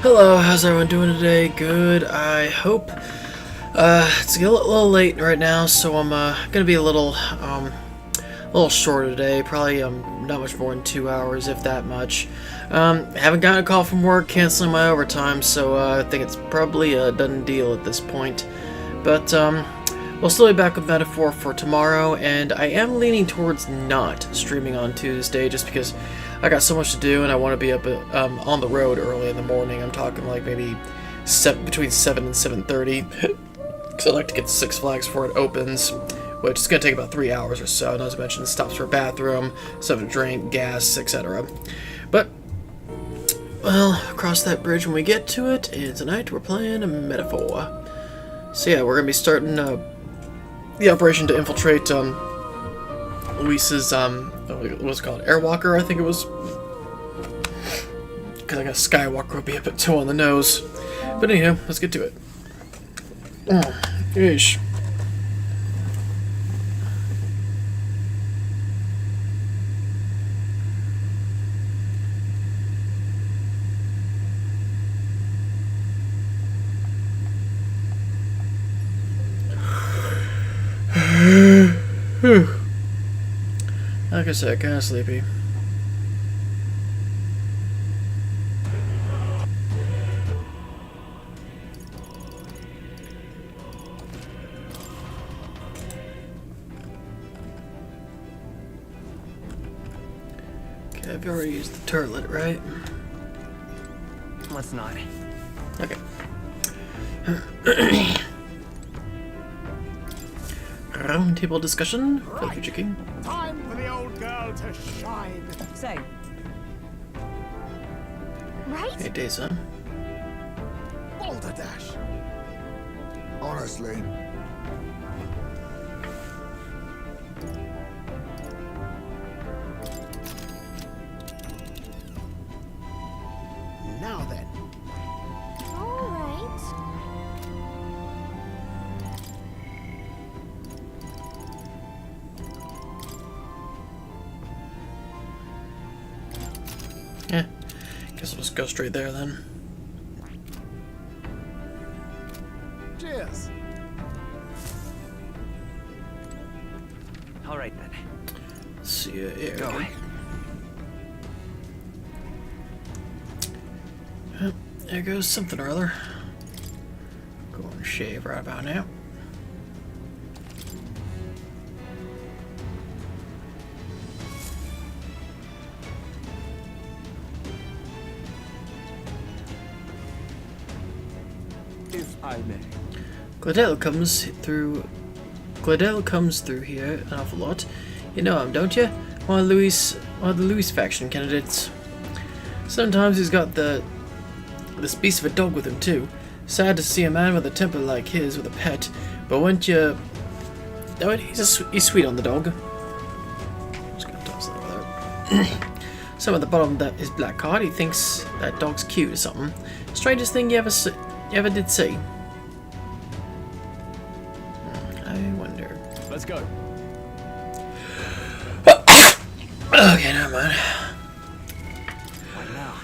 Hello, how's everyone doing today? Good, I hope. It's a little late right now, so I'm gonna be a little shorter today. Probably not much more than 2 hours, if that much. Haven't gotten a call from work canceling my overtime, so I think it's probably a done deal at this point. But we'll still be back with Metaphor for tomorrow, and I am leaning towards not streaming on Tuesday just because I got so much to do and I want to be up on the road early in the morning. I'm talking like maybe between 7 and 7:30 because I like to get to Six Flags before it opens, which is going to take about 3 hours or so. Not to mention stops for a bathroom, stuff to drink, gas, etc. But, well, cross that bridge when we get to it, and tonight we're playing a Metaphor. So yeah, we're going to be starting the operation to infiltrate Luis's, what's it called? Airwalker, I think it was. Because I got Skywalker would be a bit too on the nose. But anyhow, let's get to it. Yeesh. Like I said, kind of sleepy. Okay, I've already used the turlet, right? Let's not. Okay. Round table discussion for the future king. Time for the old girl to shine. Say, Right? Hey, day, son. Balderdash. Honestly. Now then. All right. Yeah. Guess I'll just go straight there then. Cheers. all right then. See ya here. Go. There goes something or other. Go and shave right about now. If I may. Gladell comes through here an awful lot. You know him, don't you? One of the Louis faction candidates. Sometimes he's got this beast of a dog with him too. Sad to see a man with a temper like his with a pet, but wouldn't you? No, he's sweet on the dog. Just gonna toss that over there. Some at the bottom of his black card, he thinks that dog's cute or something. Strangest thing you ever did see. I wonder. Let's go. Okay, never mind. What now?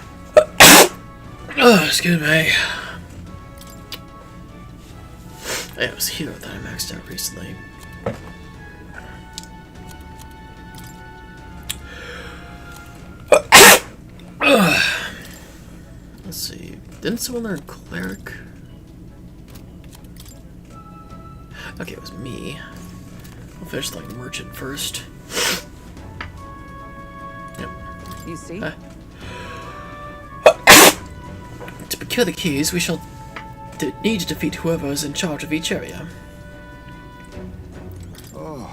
Oh, excuse me. Yeah, it was a hero that I maxed out recently. Let's see. Didn't someone learn cleric? Okay, it was me. I'll finish like merchant first. Yep. You see? To procure the keys, we shall need to defeat whoever is in charge of each area. Oh,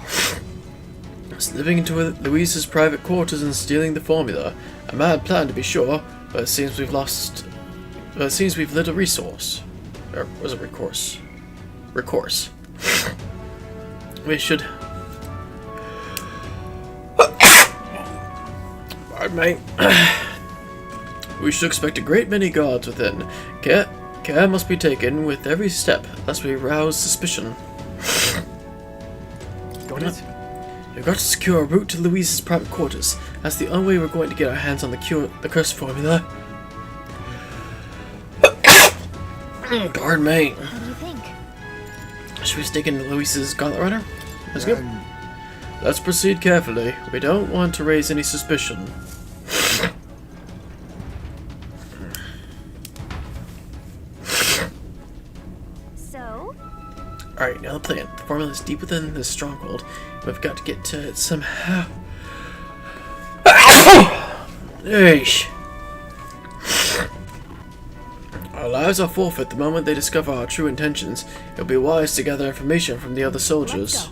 Slipping into Louise's private quarters and stealing the formula. A mad plan to be sure, but it seems we've little resource. Or was it recourse? Recourse. We should... Pardon me. We should expect a great many guards within. Care must be taken with every step, lest we rouse suspicion. Got it? We've got to secure a route to Louise's private quarters. That's the only way we're going to get our hands on the cursed formula. Pardon me. What do you think? Should we stick in Luis's gauntlet runner? Let's go. Let's proceed carefully. We don't want to raise any suspicion. So? Alright, now the plan. The formula is deep within this stronghold. We've got to get to it somehow. Eesh. Our lives are forfeit the moment they discover our true intentions. It will be wise to gather information from the other soldiers.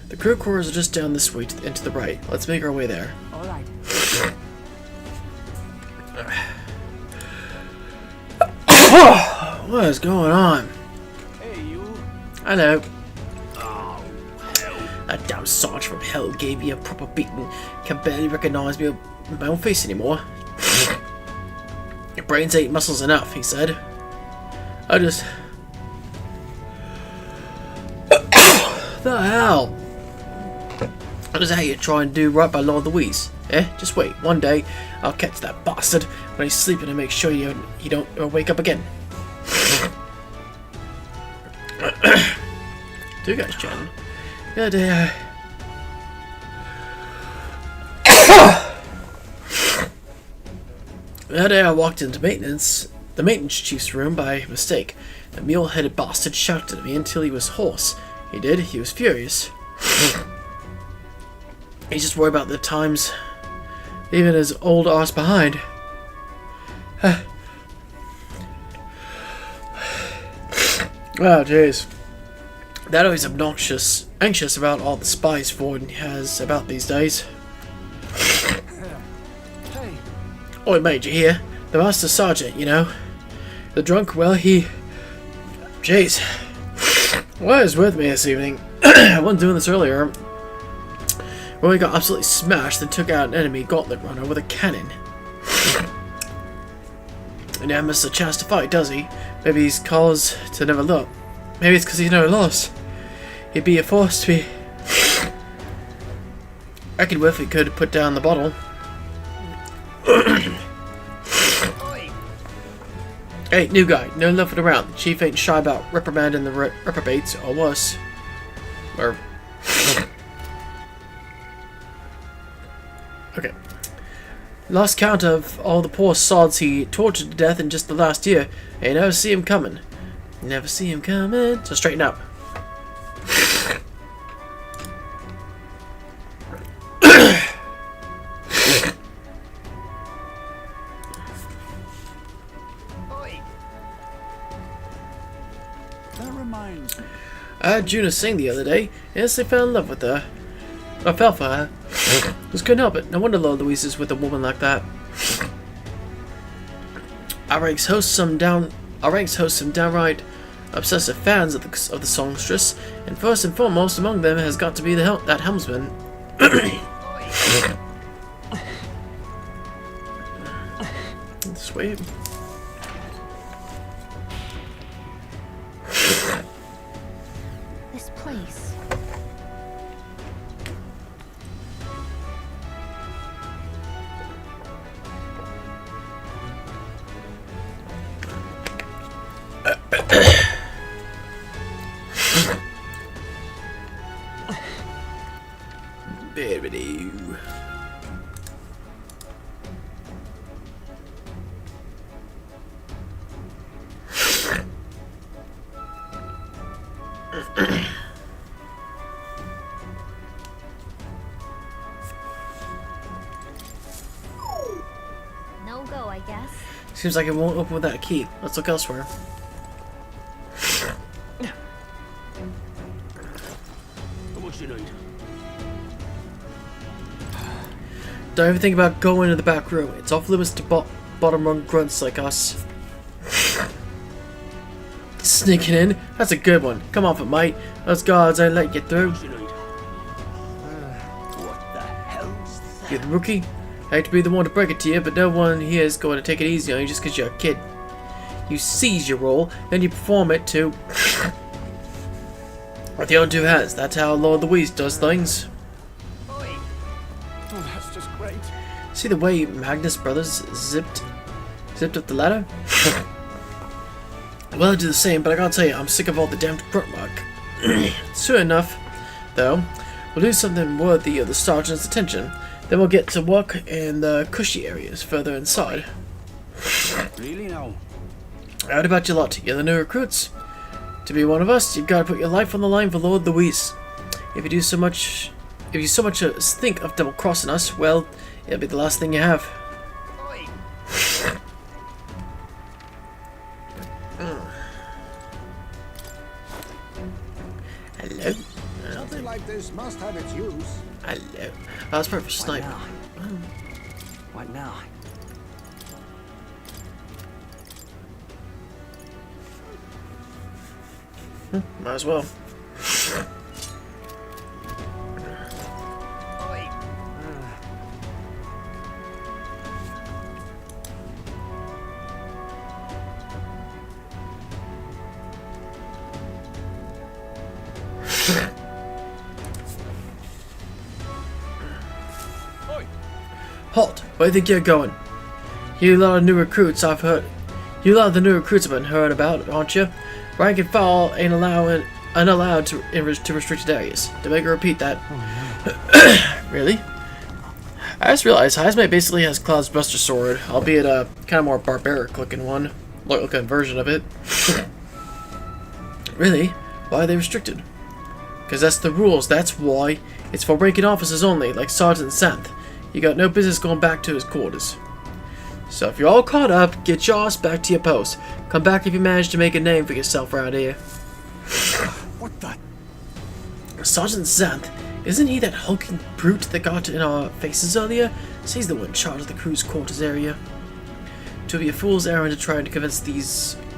The crew quarters are just down this way and to the right. Let's make our way there. All right. What is going on? Hey, you. Hello. Oh, hell. That damn Sarge from hell gave me a proper beating. Can barely recognize me my own face anymore. Your brains ain't muscles enough, he said. I just... the hell? What is that you try and do right by Lord Louise? Eh? Just wait. One day, I'll catch that bastard when he's sleeping and make sure you don't wake up again. Two guys chatting. The other day, I walked into the maintenance chief's room by mistake. The mule-headed bastard shouted at me until he was hoarse. He did. He was furious. He's just worried about the times leaving his old arse behind. Oh, jeez. That always anxious about all the spies Ford has about these days. Hey. Oi, mate, you hear? The master sergeant, you know. The drunk, well, he... Jeez. What is with me this evening? I wasn't doing this earlier. Well, we got absolutely smashed and took out an enemy gauntlet runner with a cannon. He never misses a chance to fight, does he? Maybe he's caused to never look. Maybe it's because he's never lost. He'd be a force to be reckoned with if he could put down the bottle. Hey, new guy, no luffing around. The chief ain't shy about reprimanding the reprobates, or worse. Or... Okay. Lost count of all the poor sods he tortured to death in just the last year. And you never see him coming. Never see him coming. So straighten up. That reminds me. I heard Juna sing the other day. Yes, I fell in love with her. I fell for her. Just couldn't help it. No wonder Lord Louise is with a woman like that. Our ranks host some downright obsessive fans of the songstress, and first and foremost among them has got to be that helmsman. Sweet. This place. Bibbidi-oo. No go, I guess. Seems like it won't open without a key. Let's look elsewhere. What you need? Don't even think about going to the back room. It's off limits to bottom rung grunts like us. Sneaking in? That's a good one. Come off it, mate. Those guards ain't let you through. What you need? What the hell's that? You're the rookie? I hate to be the one to break it to you, but no one here is going to take it easy on you just because you're a kid. You seize your role, then you perform it too. With your own two hands. That's how Lord Louise does things. Oh, that's just great. See the way Magnus Brothers zipped up the ladder? Well, I do the same, but I gotta tell you, I'm sick of all the damned grunt work. Soon enough, though, we'll do something worthy of the sergeant's attention. Then we'll get to work in the cushy areas further inside. Really now? How about you lot? You're the new recruits. To be one of us, you've got to put your life on the line for Lord Louis. If you so much as think of double-crossing us, well, it'll be the last thing you have. Oi. Hello? Something like this must have its use. Hello. Oh, that's perfect for What sniper. now? What now? Might as well. Oi. Halt! Where do you think you're going? You lot of new recruits I've heard. You lot of the new recruits have been heard about, aren't you? Rank and file ain't unallowed to restricted areas. To make her repeat that. Really? I just realized Heismate basically has Cloud's Buster Sword, albeit a kind of more barbaric looking version of it. Really? Why are they restricted? Because that's the rules, that's why. It's for ranking officers only, like Sergeant Santh. You got no business going back to his quarters. So if you're all caught up, get your ass back to your post. Come back if you manage to make a name for yourself around here. What the? Sergeant Santh, isn't he that hulking brute that got in our faces earlier? So he's the one in charge of the crew's quarters area. To be a fool's errand to try and convince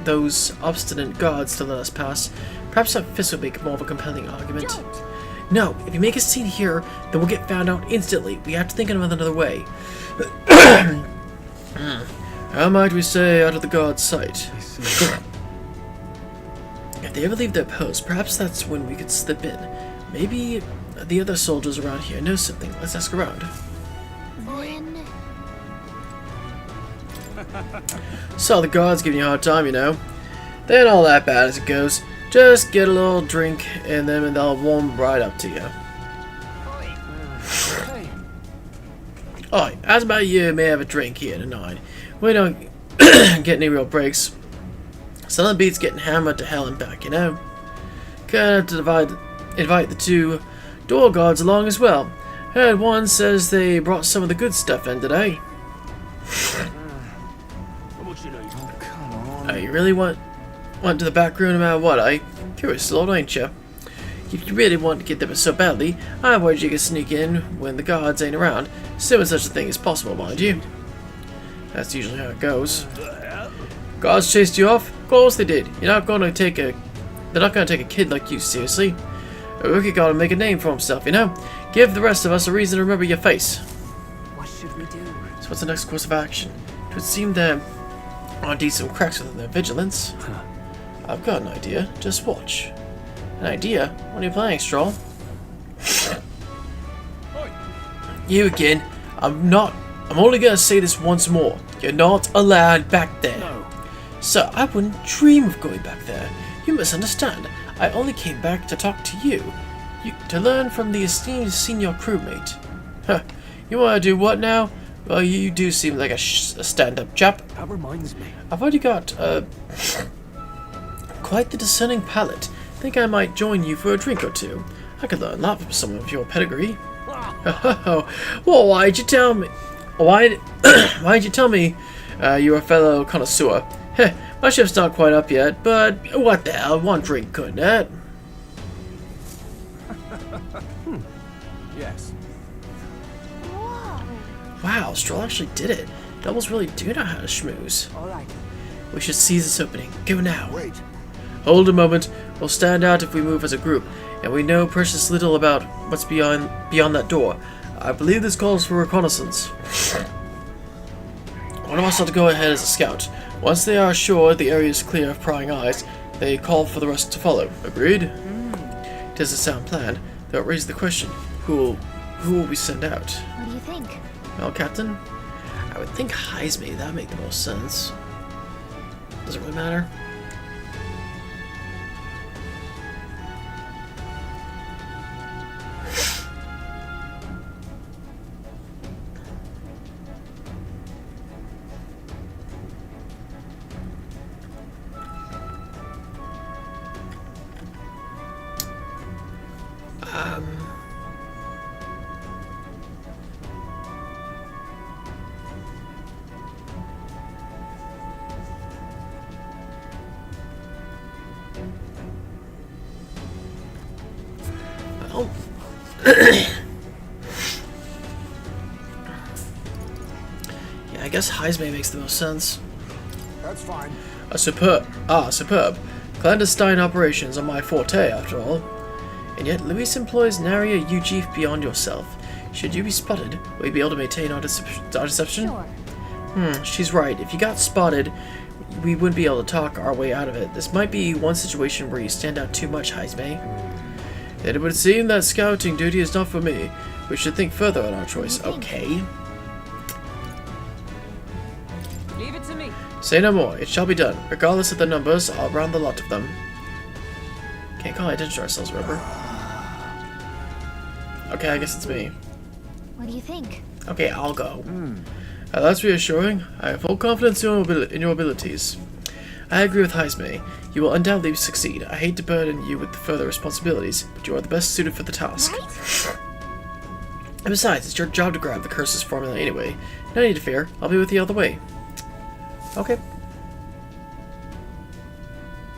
those obstinate guards to let us pass. Perhaps our fist would make more of a compelling argument. Don't. No, if you make a scene here, then we'll get found out instantly. We have to think of another way. How might we say out of the guard's sight? If they ever leave their post, perhaps that's when we could slip in. Maybe the other soldiers around here know something. Let's ask around. Then So the guards giving you a hard time, you know. They ain't all that bad as it goes. Just get a little drink in them and they'll warm right up to you. Hey. Alright, as about you may have a drink here tonight. We don't get any real breaks. Some of the beats getting hammered to hell and back, you know. Gonna have to invite the two door guards along as well. Heard one says they brought some of the good stuff in today. How much you need? Oh, come on. You really want to the back room no matter what, eh? Curious lord, ain't you? If you really want to get them so badly, I avoid you can sneak in when the guards ain't around. Assuming such a thing is possible, mind you. That's usually how it goes. Guards chased you off? Of course they did. They're not gonna take a kid like you seriously. A rookie gotta make a name for himself, you know? Give the rest of us a reason to remember your face. What should we do? So what's the next course of action? It would seem there are decent cracks within their vigilance. I've got an idea. Just watch. An idea? What are you playing, Stroll? You again. I'm only gonna say this once more. You're not allowed back there. No. Sir, I wouldn't dream of going back there. You misunderstand. I only came back to talk to you. To learn from the esteemed senior crewmate. Huh. You wanna do what now? Well, you do seem like a stand-up chap. That reminds me. I've already got, quite the discerning palate. Think I might join you for a drink or two. I could learn a lot from some of your pedigree. Well, why'd you tell me? Why'd you tell me you're a fellow connoisseur? Heh, my shift's not quite up yet, but what the hell? One drink couldn't hurt. Yes. whoa. Wow, Stroll actually did it. Doubles really do know how to schmooze. All right. We should seize this opening. Go now. Wait. Hold a moment. We'll stand out if we move as a group, and we know precious little about what's beyond that door. I believe this calls for reconnaissance. One of us ought to go ahead as a scout. Once they are sure the area is clear of prying eyes, they call for the rest to follow. Agreed? It is a sound plan, though it raises the question, who will we send out? What do you think? Well, Captain, I would think Heismate. That would make the most sense. Does it really matter? Well... yeah, I guess Heisme makes the most sense. That's fine. Superb. Clandestine operations are my forte, after all. And yet, Luis employs nary a UG beyond yourself. Should you be spotted, will you be able to maintain our deception? Sure. She's right. If you got spotted, we wouldn't be able to talk our way out of it. This might be one situation where you stand out too much, Heisme. It would seem that scouting duty is not for me. We should think further on our choice. Okay. Leave it to me. Say no more. It shall be done. Regardless of the numbers, I'll round the lot of them. Can't call attention to ourselves, remember? Okay, I guess it's me. What do you think? Okay, I'll go. That's reassuring. I have full confidence in your abilities. I agree with Heisme. You will undoubtedly succeed. I hate to burden you with further responsibilities, but you are the best suited for the task. Right? And besides, it's your job to grab the curse's formula anyway. No need to fear. I'll be with you all the way. Okay.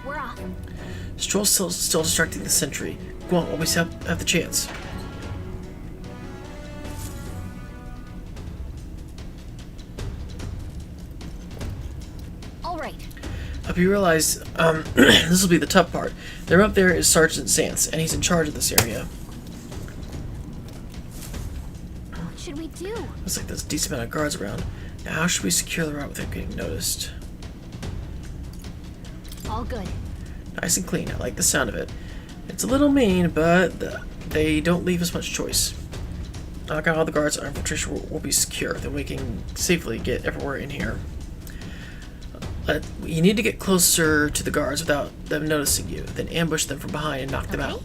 We're off. Stroll's still distracting the sentry. Go on, always have the chance. All right. Hope you realize, this will be the tough part. There up there is Sergeant Zance, and he's in charge of this area. What should we do? Looks like there's a decent amount of guards around. Now, how should we secure the route without getting noticed? All good. Nice and clean. I like the sound of it. It's a little mean, but they don't leave us much choice. Knock out all the guards, our infiltration will be secure. Then we can safely get everywhere in here. You need to get closer to the guards without them noticing you. Then ambush them from behind and knock them out.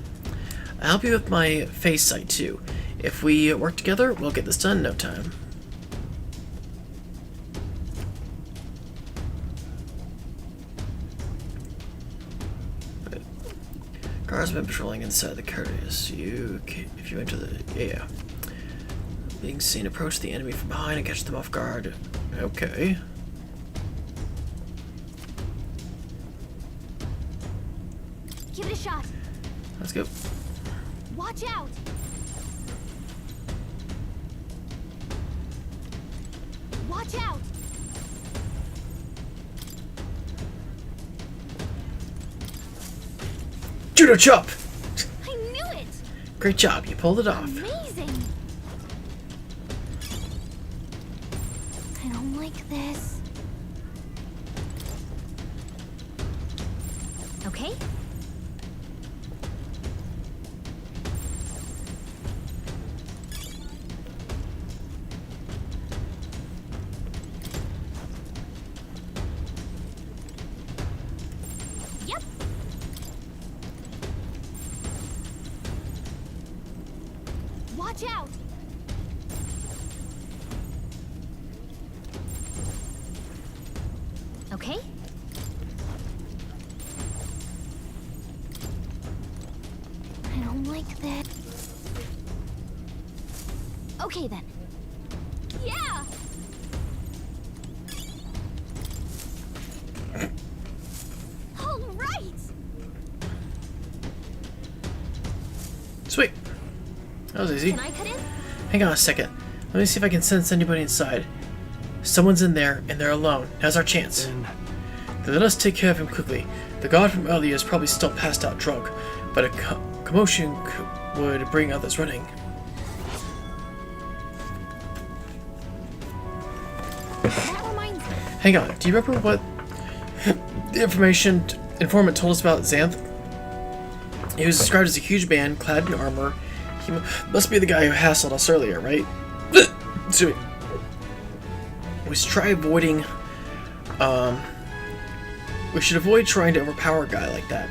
I'll help you with my face sight too. If we work together, we'll get this done in no time. Guards have been patrolling inside the courteous. If you enter the being seen, approach the enemy from behind and catch them off guard. Okay. Give it a shot. Let's go. Watch out. Watch out. Judo chop! I knew it. Great job, you pulled it off. Amazing. I don't like this. Okay. Yep. Watch out. Okay. I don't like that. Okay then. Yeah. All right. Sweet. That was easy. Can I cut in? Hang on a second. Let me see if I can sense anybody inside. Someone's in there, and they're alone. Now's our chance. Then let us take care of him quickly. The guard from earlier is probably still passed out drunk, but a commotion would bring others running. That reminds me. Hang on. Do you remember what the informant told us about Xanth? He was described as a huge man, clad in armor. He must be the guy who hassled us earlier, right? Excuse me. We should try avoiding. We should avoid trying to overpower a guy like that.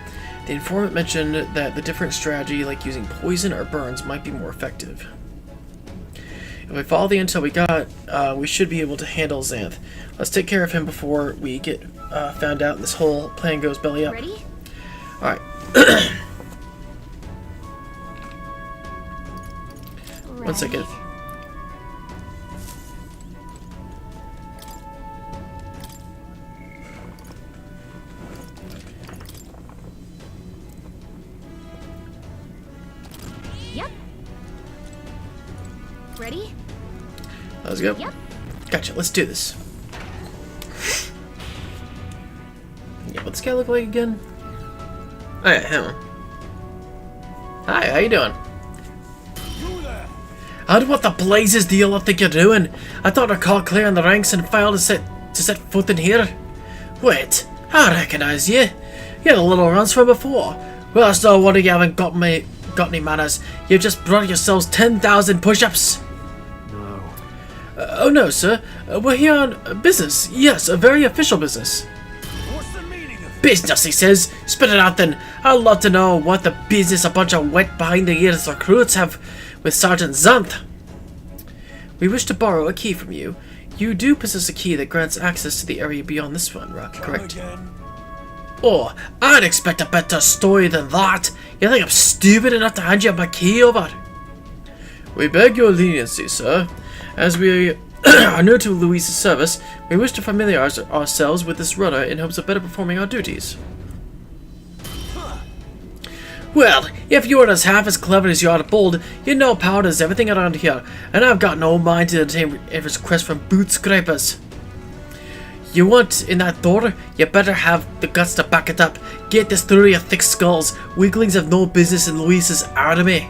The informant mentioned that the different strategy, like using poison or burns, might be more effective. If we follow the intel we got, we should be able to handle Xanth. Let's take care of him before we get found out and this whole plan goes belly up. Ready? Alright. One second. Yep. we go. Yep. Gotcha, let's do this. Yeah, what's this guy look like again? Oh yeah, him. Hi, how you doing? What the blazes do you think you're doing? I thought I called clear in the ranks and filed to set foot in here. Wait, I recognize you. You're the little runs from before. Well, it's no wonder you haven't got any manners. You've just brought yourselves 10,000 push-ups. No. Oh no, sir. We're here on business. Yes, a very official business. What's the meaning of Business, he says. Spit it out then. I'd love to know what the business a bunch of wet behind the ears recruits have with Sergeant Zanth. We wish to borrow a key from you. You do possess a key that grants access to the area beyond this one, correct? again? Oh, I'd expect a better story than that. You think I'm stupid enough to hand you my key over? We beg your leniency, sir. As we are new to Louise's service, we wish to familiarize ourselves with this runner in hopes of better performing our duties. Well, if you were as half as clever as you are bold, you'd know power does everything around here, and I've got no mind to entertain every request from boot scrapers. You want in that door? You better have the guts to back it up. Get this through your thick skulls. Weaklings have no business in Luis's army.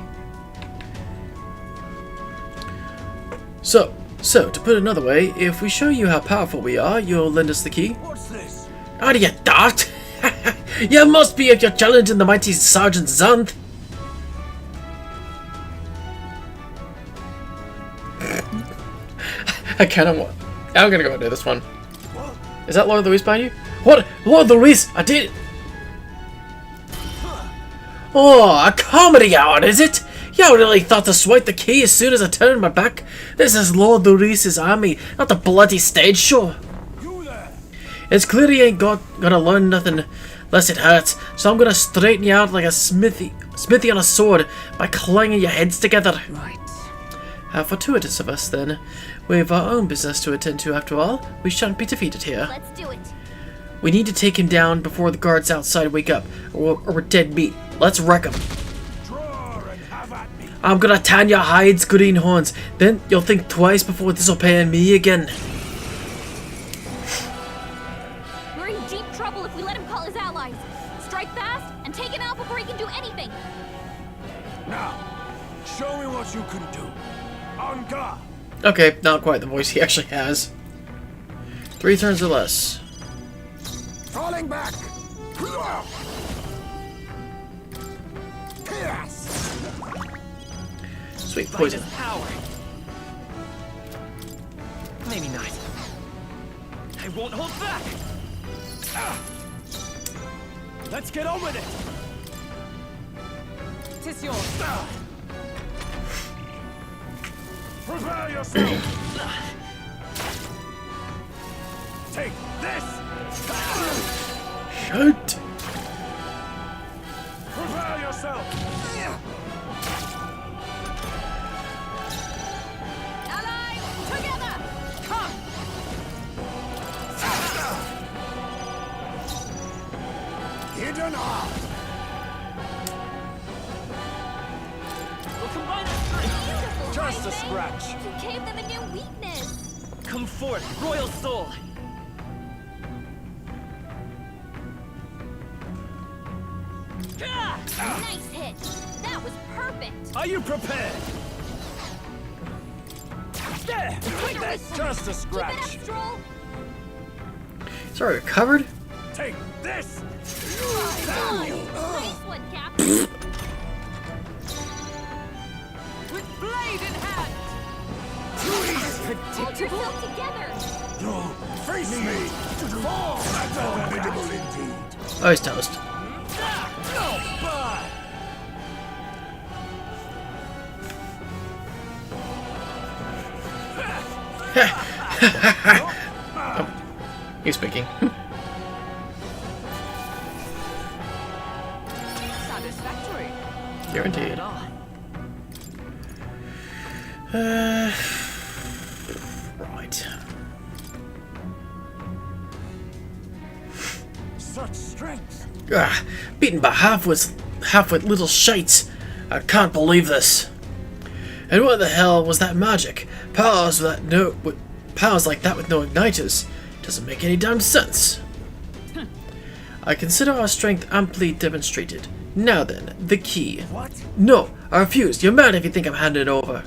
So, to put it another way, if we show you how powerful we are, you'll lend us the key? What's this? Are you daft? You must be if you're challenging the mighty Sergeant Zanth. I kind of want... I'm gonna go and do this one. Is that Lord Luis behind you? What? Lord Luis? I did... Oh, a comedy hour, is it? You really thought to swipe the key as soon as I turned my back? This is Lord Luis's army, not the bloody stage show. You there? It's clear you ain't gonna learn nothing lest it hurts, so I'm gonna straighten you out like a smithy on a sword by clanging your heads together. Right. How fortuitous of us, then. We've our own business to attend to, after all. We shan't be defeated here. Let's do it. We need to take him down before the guards outside wake up, or we're dead meat. Let's wreck him. Draw and have at me. I'm gonna tan your hides, greenhorns. Then you'll think twice before disobeying me again. We're in deep trouble if we let him call his allies. Strike fast and take him out before he can do anything. Now, show me what you can do. On guard. Okay, not quite the voice he actually has. 3 turns or less. Falling back. Yes. Sweet poison. Power. Maybe not. I won't hold back. Let's get on with it. Tis yours. Prepare yourself. Take this. Shoot! Prepare yourself. Allies, together! Come. Hidden art. We'll combine our strength. Beautiful, Just a High Fae. scratch. You gave them a new weakness. Come forth, royal soul. Nice hit. That was perfect. Are you prepared? There. Take that. Just a Keep it scratch. up, Stroll. Sorry, recovered? Take this. Nice one, Captain. With blade in hand. Hold yourself together. Face me. Fall. That's formidable indeed. Oh, he's toast. No bad. He's speaking. Satisfactory. Guaranteed. Not Right. Such strength. Beaten by half-wit little shites. I can't believe this. And what the hell was that magic? Powers like that with no igniters. Doesn't make any damn sense. I consider our strength amply demonstrated. Now then, the key. What? No, I refuse. You're mad if you think I'm handing it over.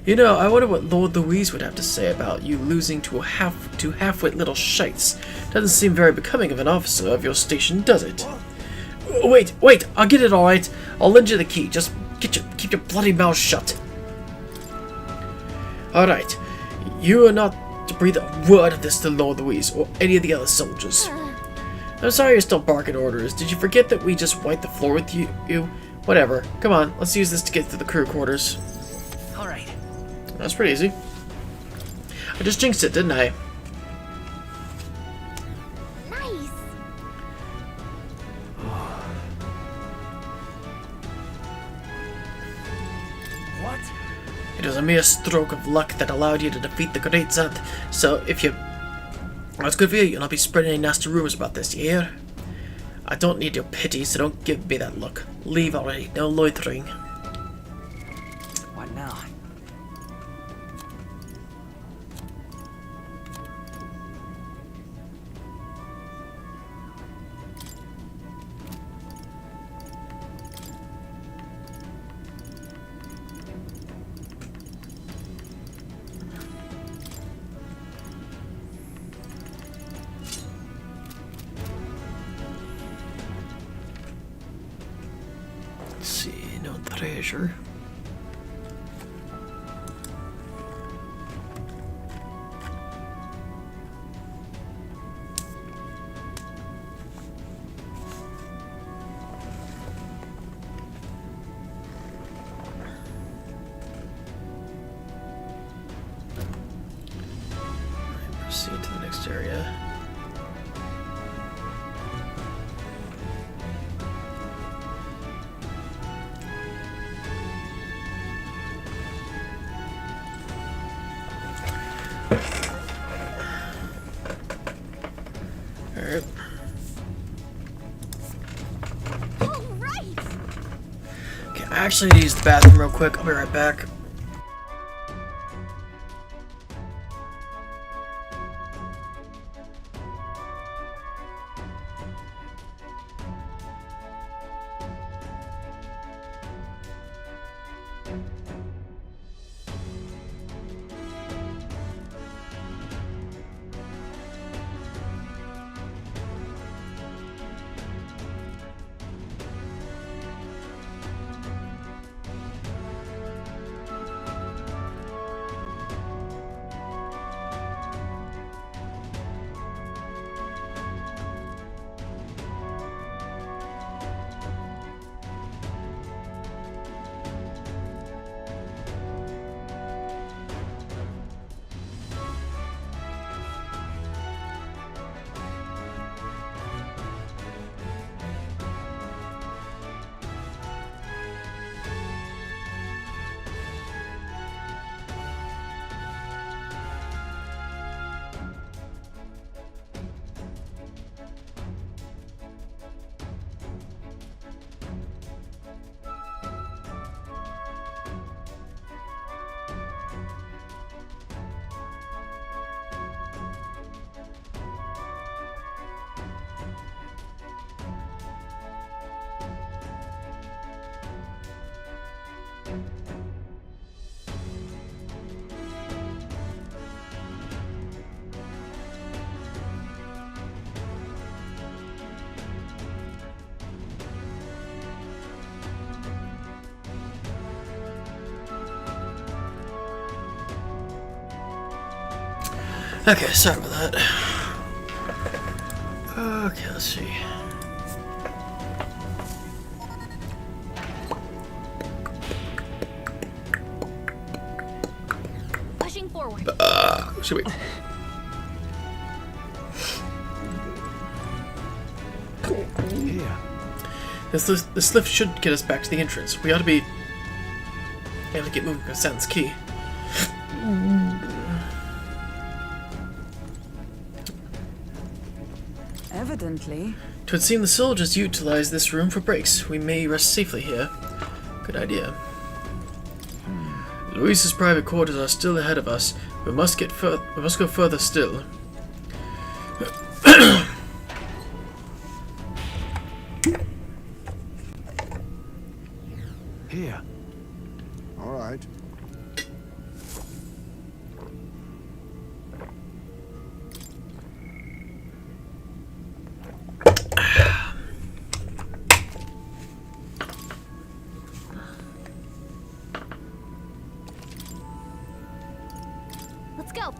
You know, I wonder what Lord Louise would have to say about you losing to half-wit little shites. Doesn't seem very becoming of an officer of your station, does it? Wait, I'll get it all right. I'll lend you the key. Just keep your bloody mouth shut. All right, you are not to breathe a word of this to Lord Louise or any of the other soldiers. I'm sorry you're still barking orders. Did you forget that we just wiped the floor with you? Whatever. Come on, let's use this to get to the crew quarters. All right. That's pretty easy. I just jinxed it, didn't I? Nice. What? It was a mere stroke of luck that allowed you to defeat the Great Zant, so if you... That's good for you, you'll not be spreading any nasty rumors about this, you hear? I don't need your pity, so don't give me that look. Leave already, no loitering. What now? Let's see, no treasure. Proceed to the next area. Alright. All right. Okay, I actually need to use the bathroom real quick. I'll be right back. Okay, sorry about that. Okay, let's see. Pushing forward. Should we? Here. This lift should get us back to the entrance. We ought to be able to get moving with Santa's key. Evidently. It would seem the soldiers utilize this room for breaks. We may rest safely here. Good idea. Luis's private quarters are still ahead of us. We must go further still. Here. All right. Let's go.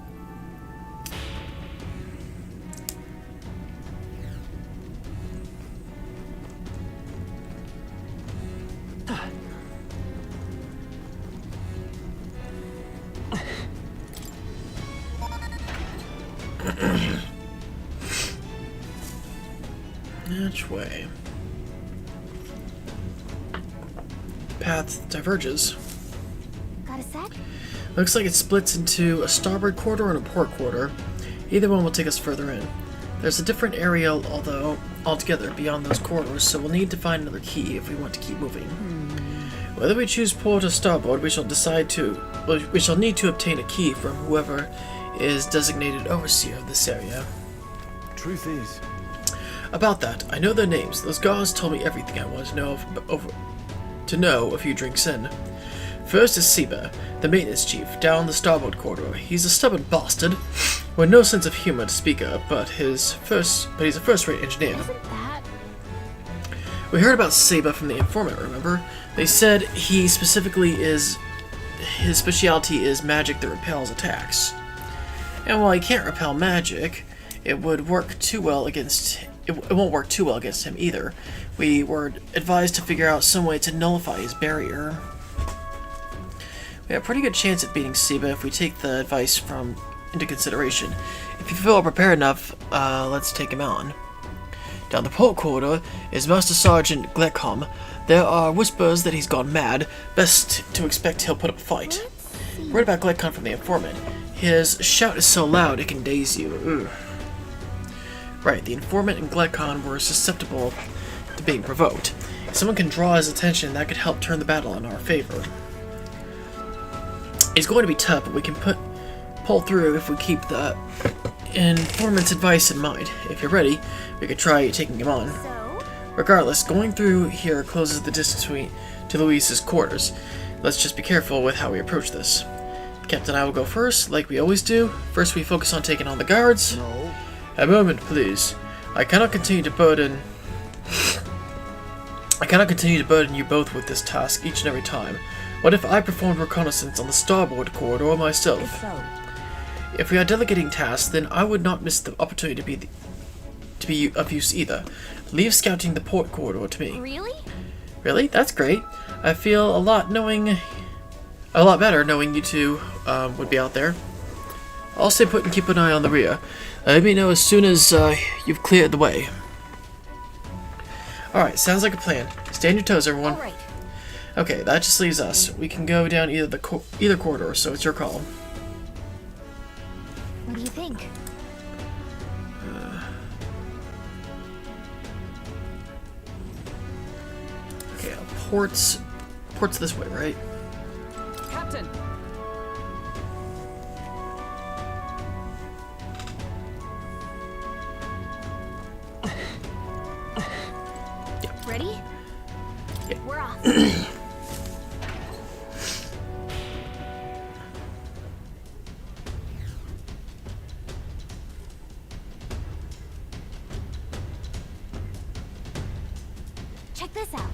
Which way? Path diverges. Got a sec? Looks like it splits into a starboard quarter and a port quarter. Either one will take us further in. There's a different area, although altogether beyond those corridors, so we'll need to find another key if we want to keep moving. Whether we choose port or starboard, we shall need to obtain a key from whoever is designated overseer of this area. Truth is, About that, I know their names. Those guards told me everything I wanted to know a few drinks in. First is Seba, the maintenance chief, down the starboard corridor. He's a stubborn bastard, with no sense of humor to speak of, but he's a first-rate engineer. Isn't that... We heard about Seba from the informant, remember? They said his specialty is magic that repels attacks. And while he can't repel magic, it won't work too well against him either. We were advised to figure out some way to nullify his barrier. We have a pretty good chance at beating Seba if we take the advice into consideration. If you feel prepared enough, let's take him on. Down the port corridor is Master Sergeant Glecom. There are whispers that he's gone mad. Best to expect he'll put up a fight. Read about Glecom from the informant. His shout is so loud it can daze you. Ugh. Right, the informant and Glecom were susceptible to being provoked. If someone can draw his attention, that could help turn the battle in our favor. It's going to be tough, but we can pull through if we keep the informant's advice in mind. If you're ready, we could try taking him on. So? Regardless, going through here closes the distance to Luis's quarters. Let's just be careful with how we approach this. Captain and I will go first, like we always do. First we focus on taking on the guards. no. A moment, please. I cannot continue to burden you both with this task each and every time. What if I performed reconnaissance on the starboard corridor myself? So. If we are delegating tasks, then I would not miss the opportunity to be of use either. Leave scouting the port corridor to me. Really? Really? That's great. I feel a lot better knowing you two would be out there. I'll stay put and keep an eye on the rear. Let me know as soon as you've cleared the way. Alright, sounds like a plan. Stay on your toes, everyone. All right. Okay, that just leaves us. We can go down either corridor, so it's your call. What do you think? Okay, port's this way, right? Captain! Ready? Yeah. We're off. Check this out.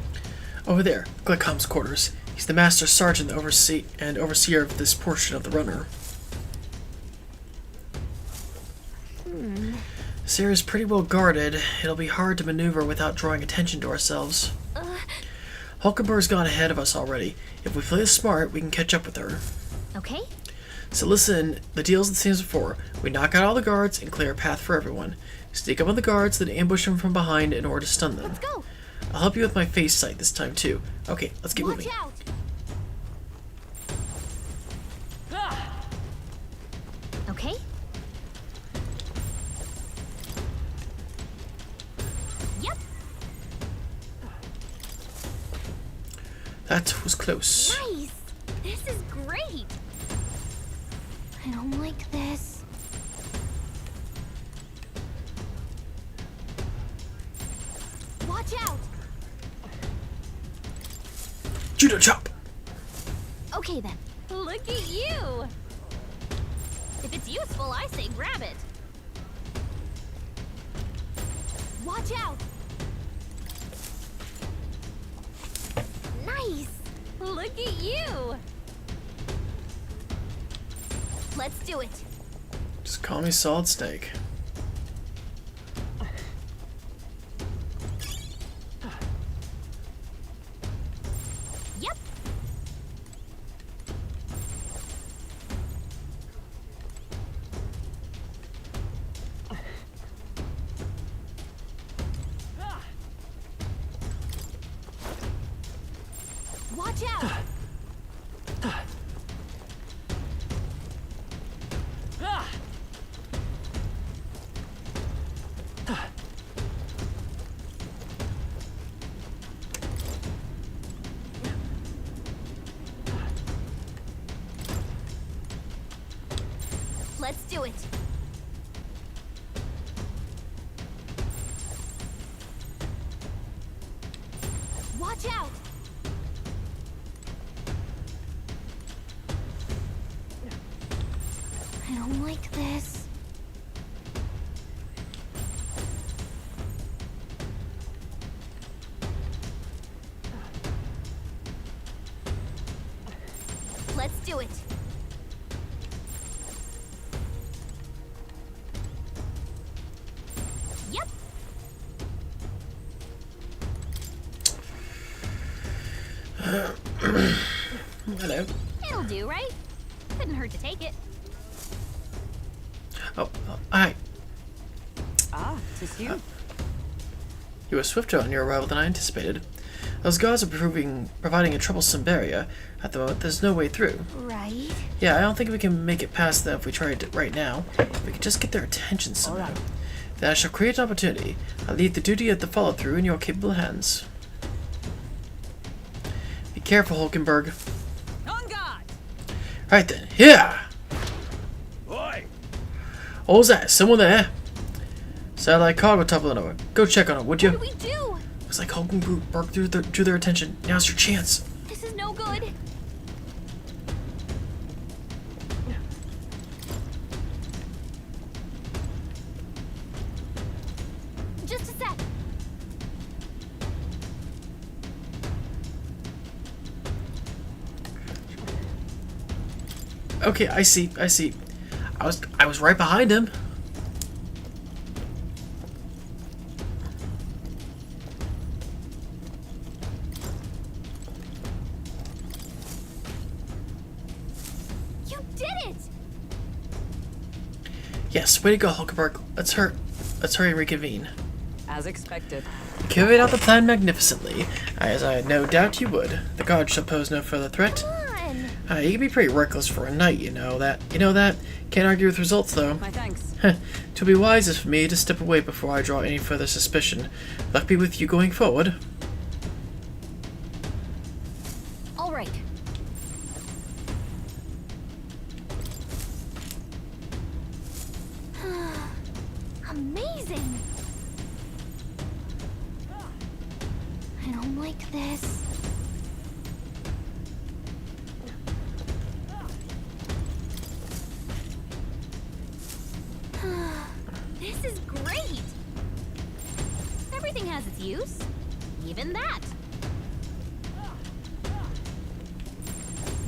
Over there, Glecom's quarters. He's the master sergeant and overseer of this portion of the runner. This area's pretty well guarded. It'll be hard to maneuver without drawing attention to ourselves. Hulkenberg's gone ahead of us already. If we play this smart, we can catch up with her. Okay? So listen, the deal's the same as before. We knock out all the guards and clear a path for everyone. Sneak up on the guards, then ambush them from behind in order to stun them. Let's go. I'll help you with my face sight this time too. Okay, let's get Watch moving. out. Okay? Yep. That was close. Nice. This is great. Watch out! Judo chop! Okay then. Look at you! If it's useful, I say grab it. Watch out! Nice! Look at you! Let's do it. Just call me Solid Snake. Yep. Watch out! Let's do it. Watch out! I don't like this. Let's do it. Yep. Hello. It'll do, right? Couldn't hurt to take it. Oh, hi. Ah, 'tis you. You were swifter on your arrival than I anticipated. Those guards are providing a troublesome barrier. At the moment, there's no way through. Right. Yeah, I don't think we can make it past them if we try it right now. If we could just get their attention somehow. Alright. Then I shall create an opportunity. I'll leave the duty of the follow-through in your capable hands. Be careful, Hulkenberg. On guard! Right then, here! Oi! What was that? Someone there? Satellite cargo toppling over. Go check on it, would What you? do we do? Looks like Hulkenberg drew their attention. Now's your chance. This is no good. Just a sec. Okay, I see. I was right behind him. You did it! Yes, way to go, Hulkenberg. Let's hurry and reconvene. As expected. You carried out the plan magnificently, as I had no doubt you would. The guards shall pose no further threat. Come on. You can be pretty reckless for a knight, you know that. Can't argue with results, though. My thanks. Twill be wisest for me to step away before I draw any further suspicion. Luck be with you going forward. All right. Amazing. I don't like this. This is great. Everything has its use. Even that.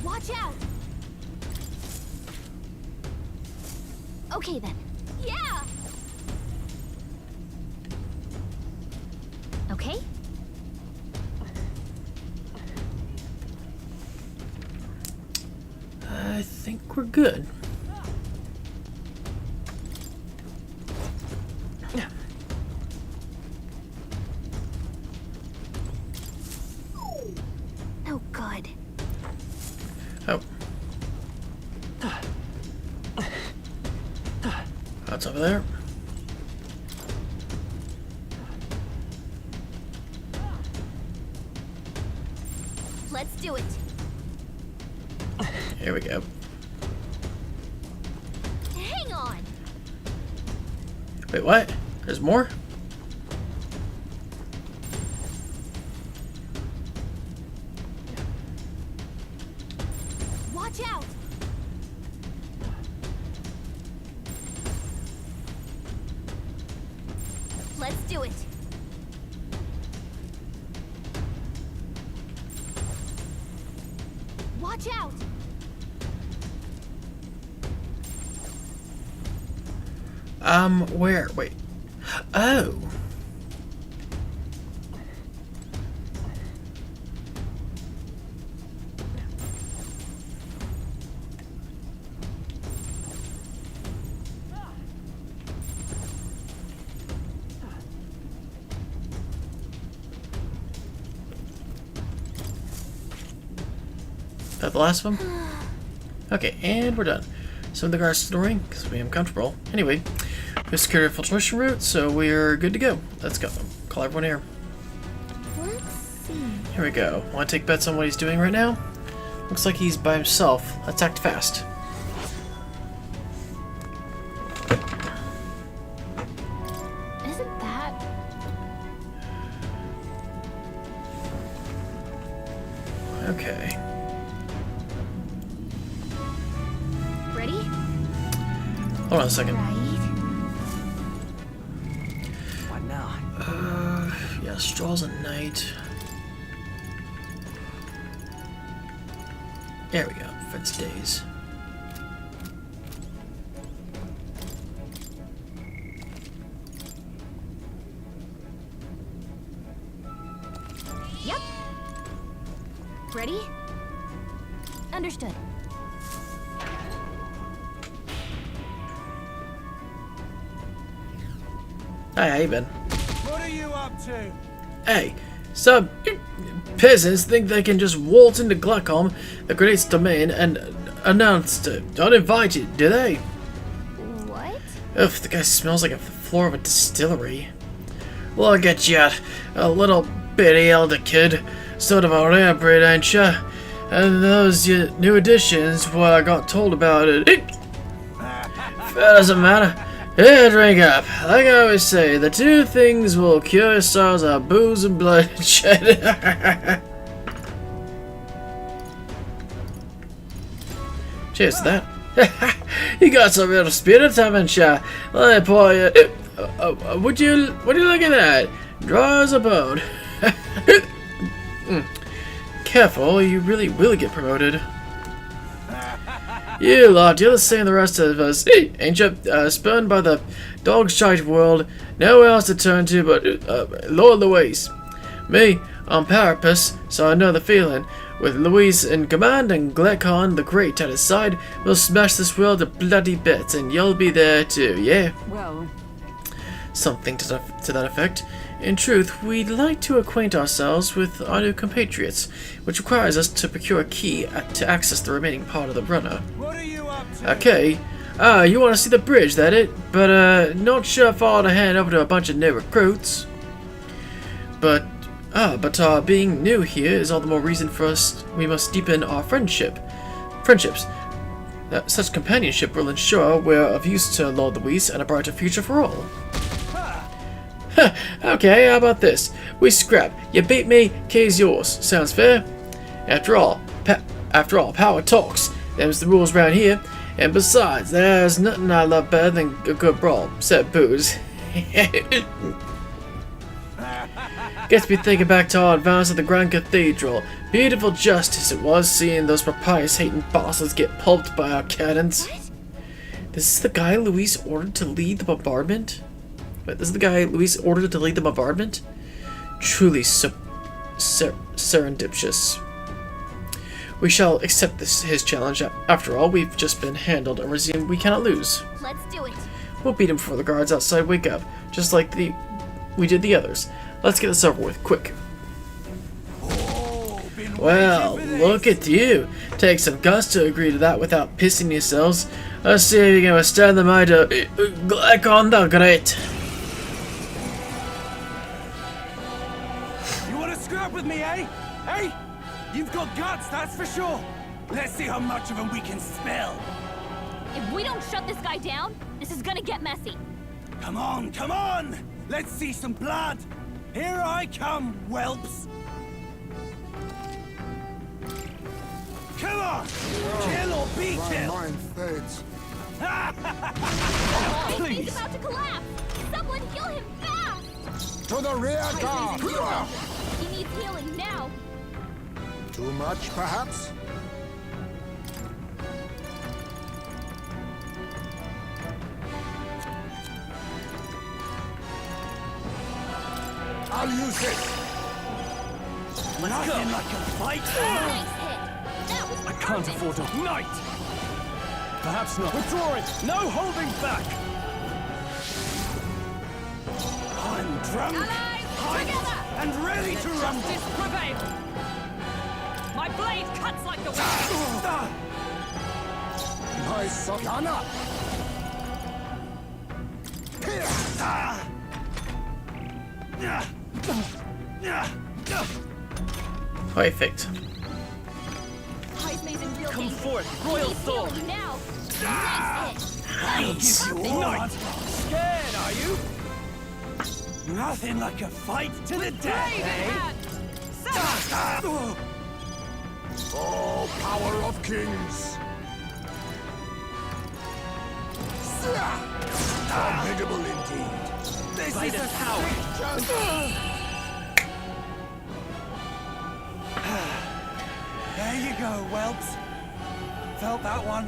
Watch out. Okay then. Yeah. Okay. I think we're good. Oh, good. Oh. That's over there. Let's do it. Here we go. Hang on. Wait, what? There's more? Let's do it. Watch out! Where? Wait. Oh. That the last of them? Okay, and we're done. Some of the guards snoring because we am comfortable. Anyway, we secured a filtration route, so we're good to go. Let's go. Call everyone here. Let's see. Here we go. Want to take bets on what he's doing right now? Looks like he's by himself. Let's act fast. Isn't that... Okay. Ready? Hold on a second. Right. What now? Yeah, straws at night. There we go. Fence days. Yep. Ready? Understood. Hey, how you been? What are you up to? Hey, some peasants think they can just waltz into Glucom, the Great's domain, and announce uninvited, do they? What? Ugh, the guy smells like the floor of a distillery. Look at you, a little bitty elder kid. Sort of a rare breed, ain't ya? And those new additions, what I got told about it. Doesn't matter. Here, drink up. Like I always say, the two things will cure your sorrows are booze and bloodshed. Cheers to that. You got some real spirit, haven't ya? Let me pour you. Would you look at that? Dry as a bone. Careful, you really will get promoted. You lot, you're the same as the rest of us, ain't you? Spurned by the dog-shite world, nowhere else to turn to but Lord Louise. Me, I'm Parapus, so I know the feeling. With Louise in command and Glecon the Great at his side, we'll smash this world to bloody bits, and you'll be there too, yeah? Well, Something to that effect. In truth, we'd like to acquaint ourselves with our new compatriots, which requires us to procure a key to access the remaining part of the runner. What are you up to? Okay. You want to see the bridge, that it? But, not sure if I'll hand over to a bunch of new recruits. But being new here is all the more reason for us. We must deepen our friendships. Such companionship will ensure we're of use to Lord Louise and a brighter future for all. Okay, how about this? We scrap. You beat me, key's yours. Sounds fair? After all, power talks. Them's the rules round here. And besides, there's nothing I love better than a good brawl, except booze. Gets me thinking back to our advance at the Grand Cathedral. Beautiful justice it was seeing those Papias-hating bastards get pulped by our cannons. This is the guy Louise ordered to lead the bombardment? Wait, this is the guy Louise ordered to lead the bombardment? Truly serendipitous. We shall accept his challenge. After all, we've just been handled and resumed we cannot lose. Let's do it. We'll beat him before the guards outside wake up, just like we did the others. Let's get this over with, quick. Oh, been Well, waiting for look this. at you. Take some guts to agree to that without pissing yourselves. Let's see if you can withstand the might of Glecon the Great. You want to scrap with me, eh? Hey? You've got guts, that's for sure. Let's see how much of them we can smell. If we don't shut this guy down, this is gonna get messy. Come on, come on! Let's see some blood. Here I come, whelps. Come on! Kill or be killed! fades. This thing's about to collapse! Someone kill him fast! To the rear guard! He needs healing now. Too much, perhaps? I'll use this! Let's go. Nothing like a fight. Nice hit. That was I can't perfect. afford a night. Perhaps not. Withdrawing. No holding back. I'm drunk, Allies, hyped, together! and ready to rumble. Justice prevail. My blade cuts like the wind. Ah! My Gun up! Here! Ah! Yeah. Yeah. Perfect. Heismay's in real Come danger. forth, He royal needs sword. healing now. Nice hit. Nice. You all Night. want. Scared, are you? Nothing like a fight to the death, Blade in eh? hand. Sever. Ah! Oh, power of kings! Formidable indeed. This Blade is of a power. There you go, whelps. Felt that one.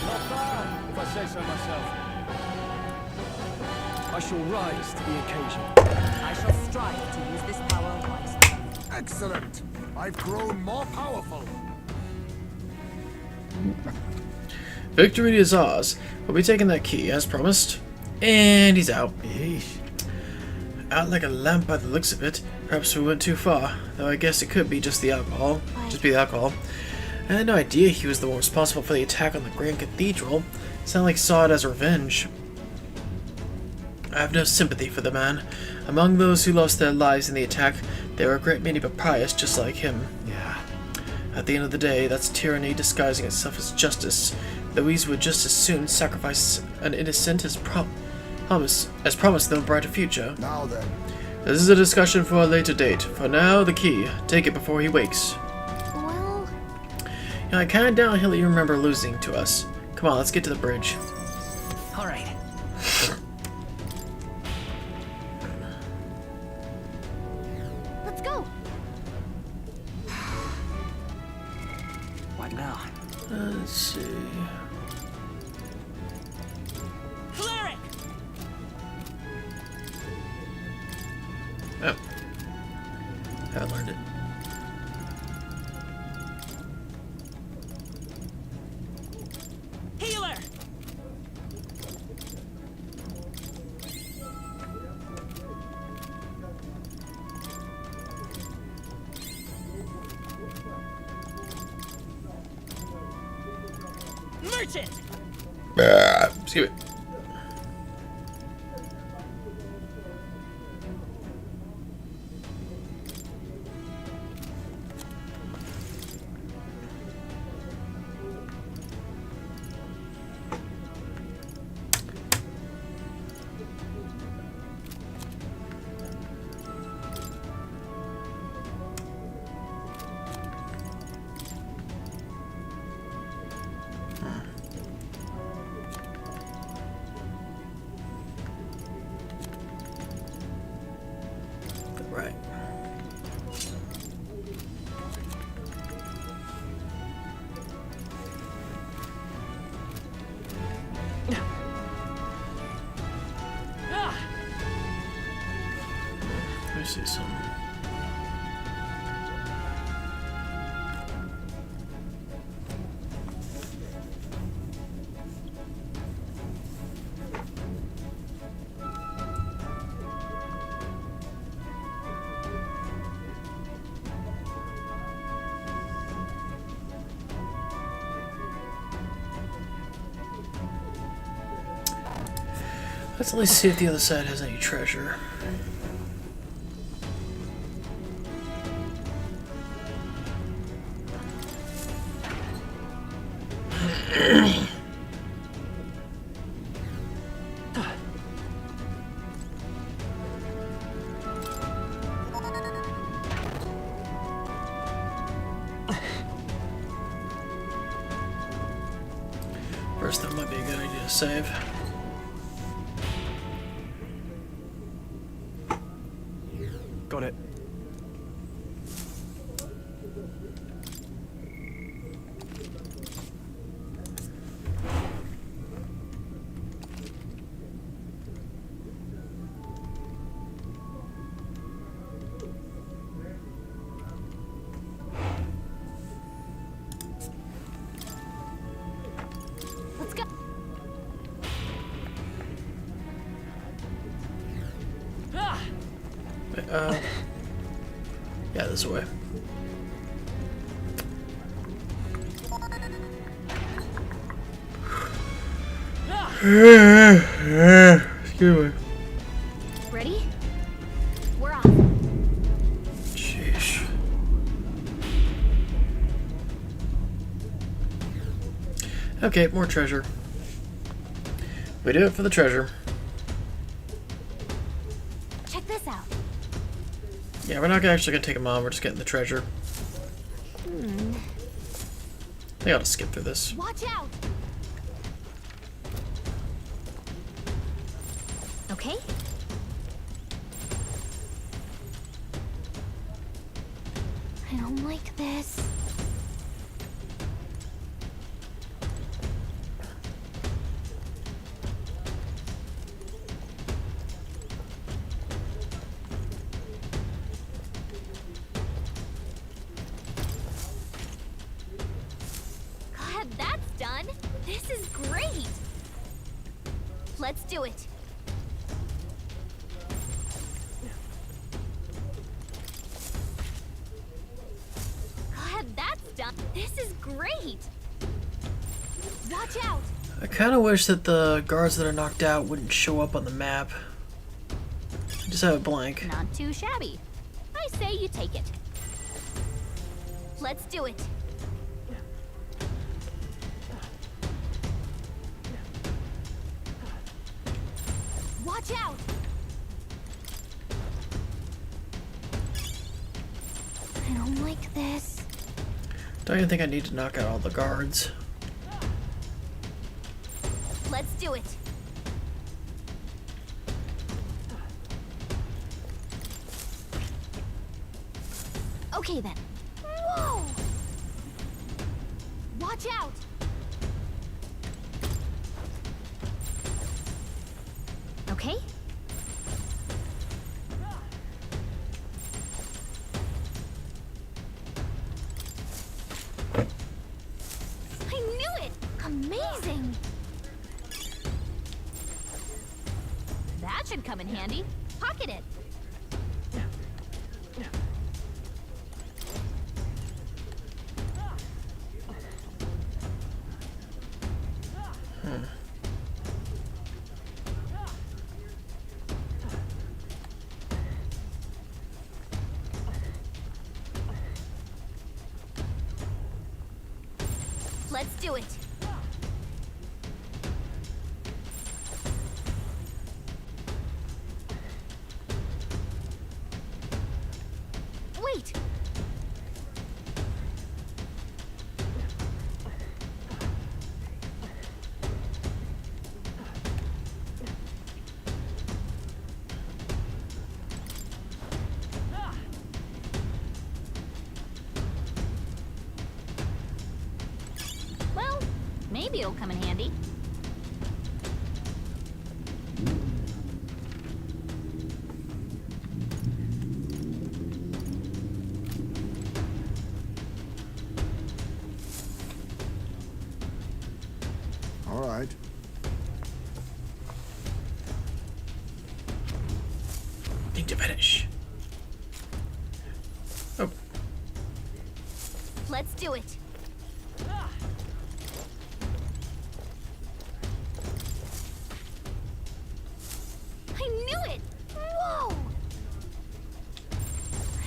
Not bad, if I say so myself. I shall rise to the occasion. I shall strive to use this power wisely. Excellent! I've grown more powerful. Victory is ours. We'll be taking that key, as promised. And he's out. Out like a lamp by the looks of it. Perhaps we went too far, though I guess it could be just the alcohol. Just be the alcohol. I had no idea he was the one responsible for the attack on the Grand Cathedral. Sounded like he saw it as revenge. I have no sympathy for the man. Among those who lost their lives in the attack, there were a great many proprietors just like him. Yeah. At the end of the day, that's tyranny disguising itself as justice. Louise would just as soon sacrifice an innocent as promised them a brighter future. Now then, This is a discussion for a later date. For now, the key. Take it before he wakes. Well, You know, I kinda doubt he'll even remember losing to us. Come on, let's get to the bridge. All right. let's go. What now? Let's see. Cleric! Oh. I learned it. Healer! Merchant! Excuse me. Right. Ah! Let me see something. Let's at least see if the other side has any treasure. First, that might be a good idea. need to save. Got it. Let's go. Yeah, this way. Excuse me. Ready? We're off. Sheesh. Okay, more treasure. We do it for the treasure. Check this out. Yeah, we're not actually gonna take them on, we're just getting the treasure. I think I'll just skip through this. Watch out. Okay. I don't like this. God, that's done. This is great. Let's do it. God, that's done. This is great. Watch out. I kind of wish that the guards that are knocked out wouldn't show up on the map. Just have it blank. Not too shabby. I say you take it. Let's do it. Watch out. I don't like this. Don't even think I need to knock out all the guards. Let's do it. Okay then. Whoa! Watch out! Okay? I knew it! Amazing! That should come in handy. Pocket it. Let's do it. Wait. Well, maybe it'll come in handy. All right. Need to finish. Oh, Let's do it. I knew it! Whoa!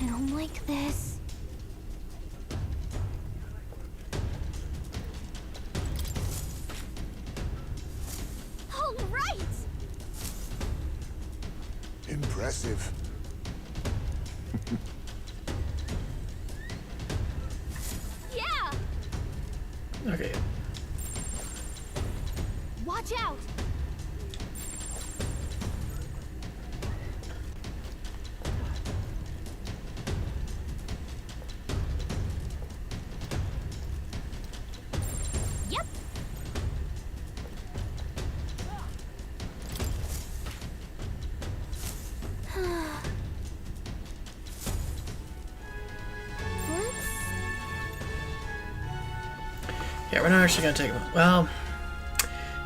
I don't like this. All right! Impressive. Yeah! okay. Watch out! out. Yep. Yeah, we're not actually gonna take him. Well,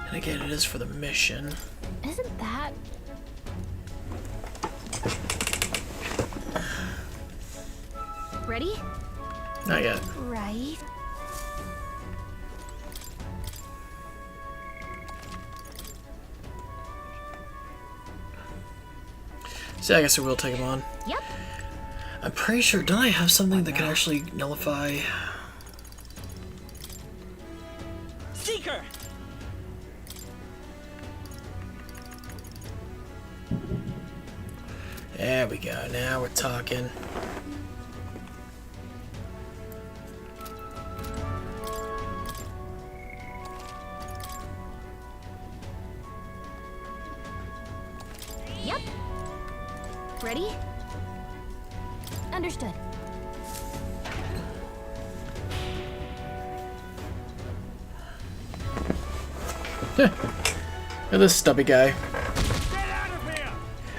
and again, it is for the mission. Isn't that... Ready? Not yet. Right. So I guess we will take him on. Yep. I'm pretty sure, don't I have something that can actually nullify? Seeker! There we go, now we're talking. Yep. Ready? Understood. Look at this stubby guy. Get out of here!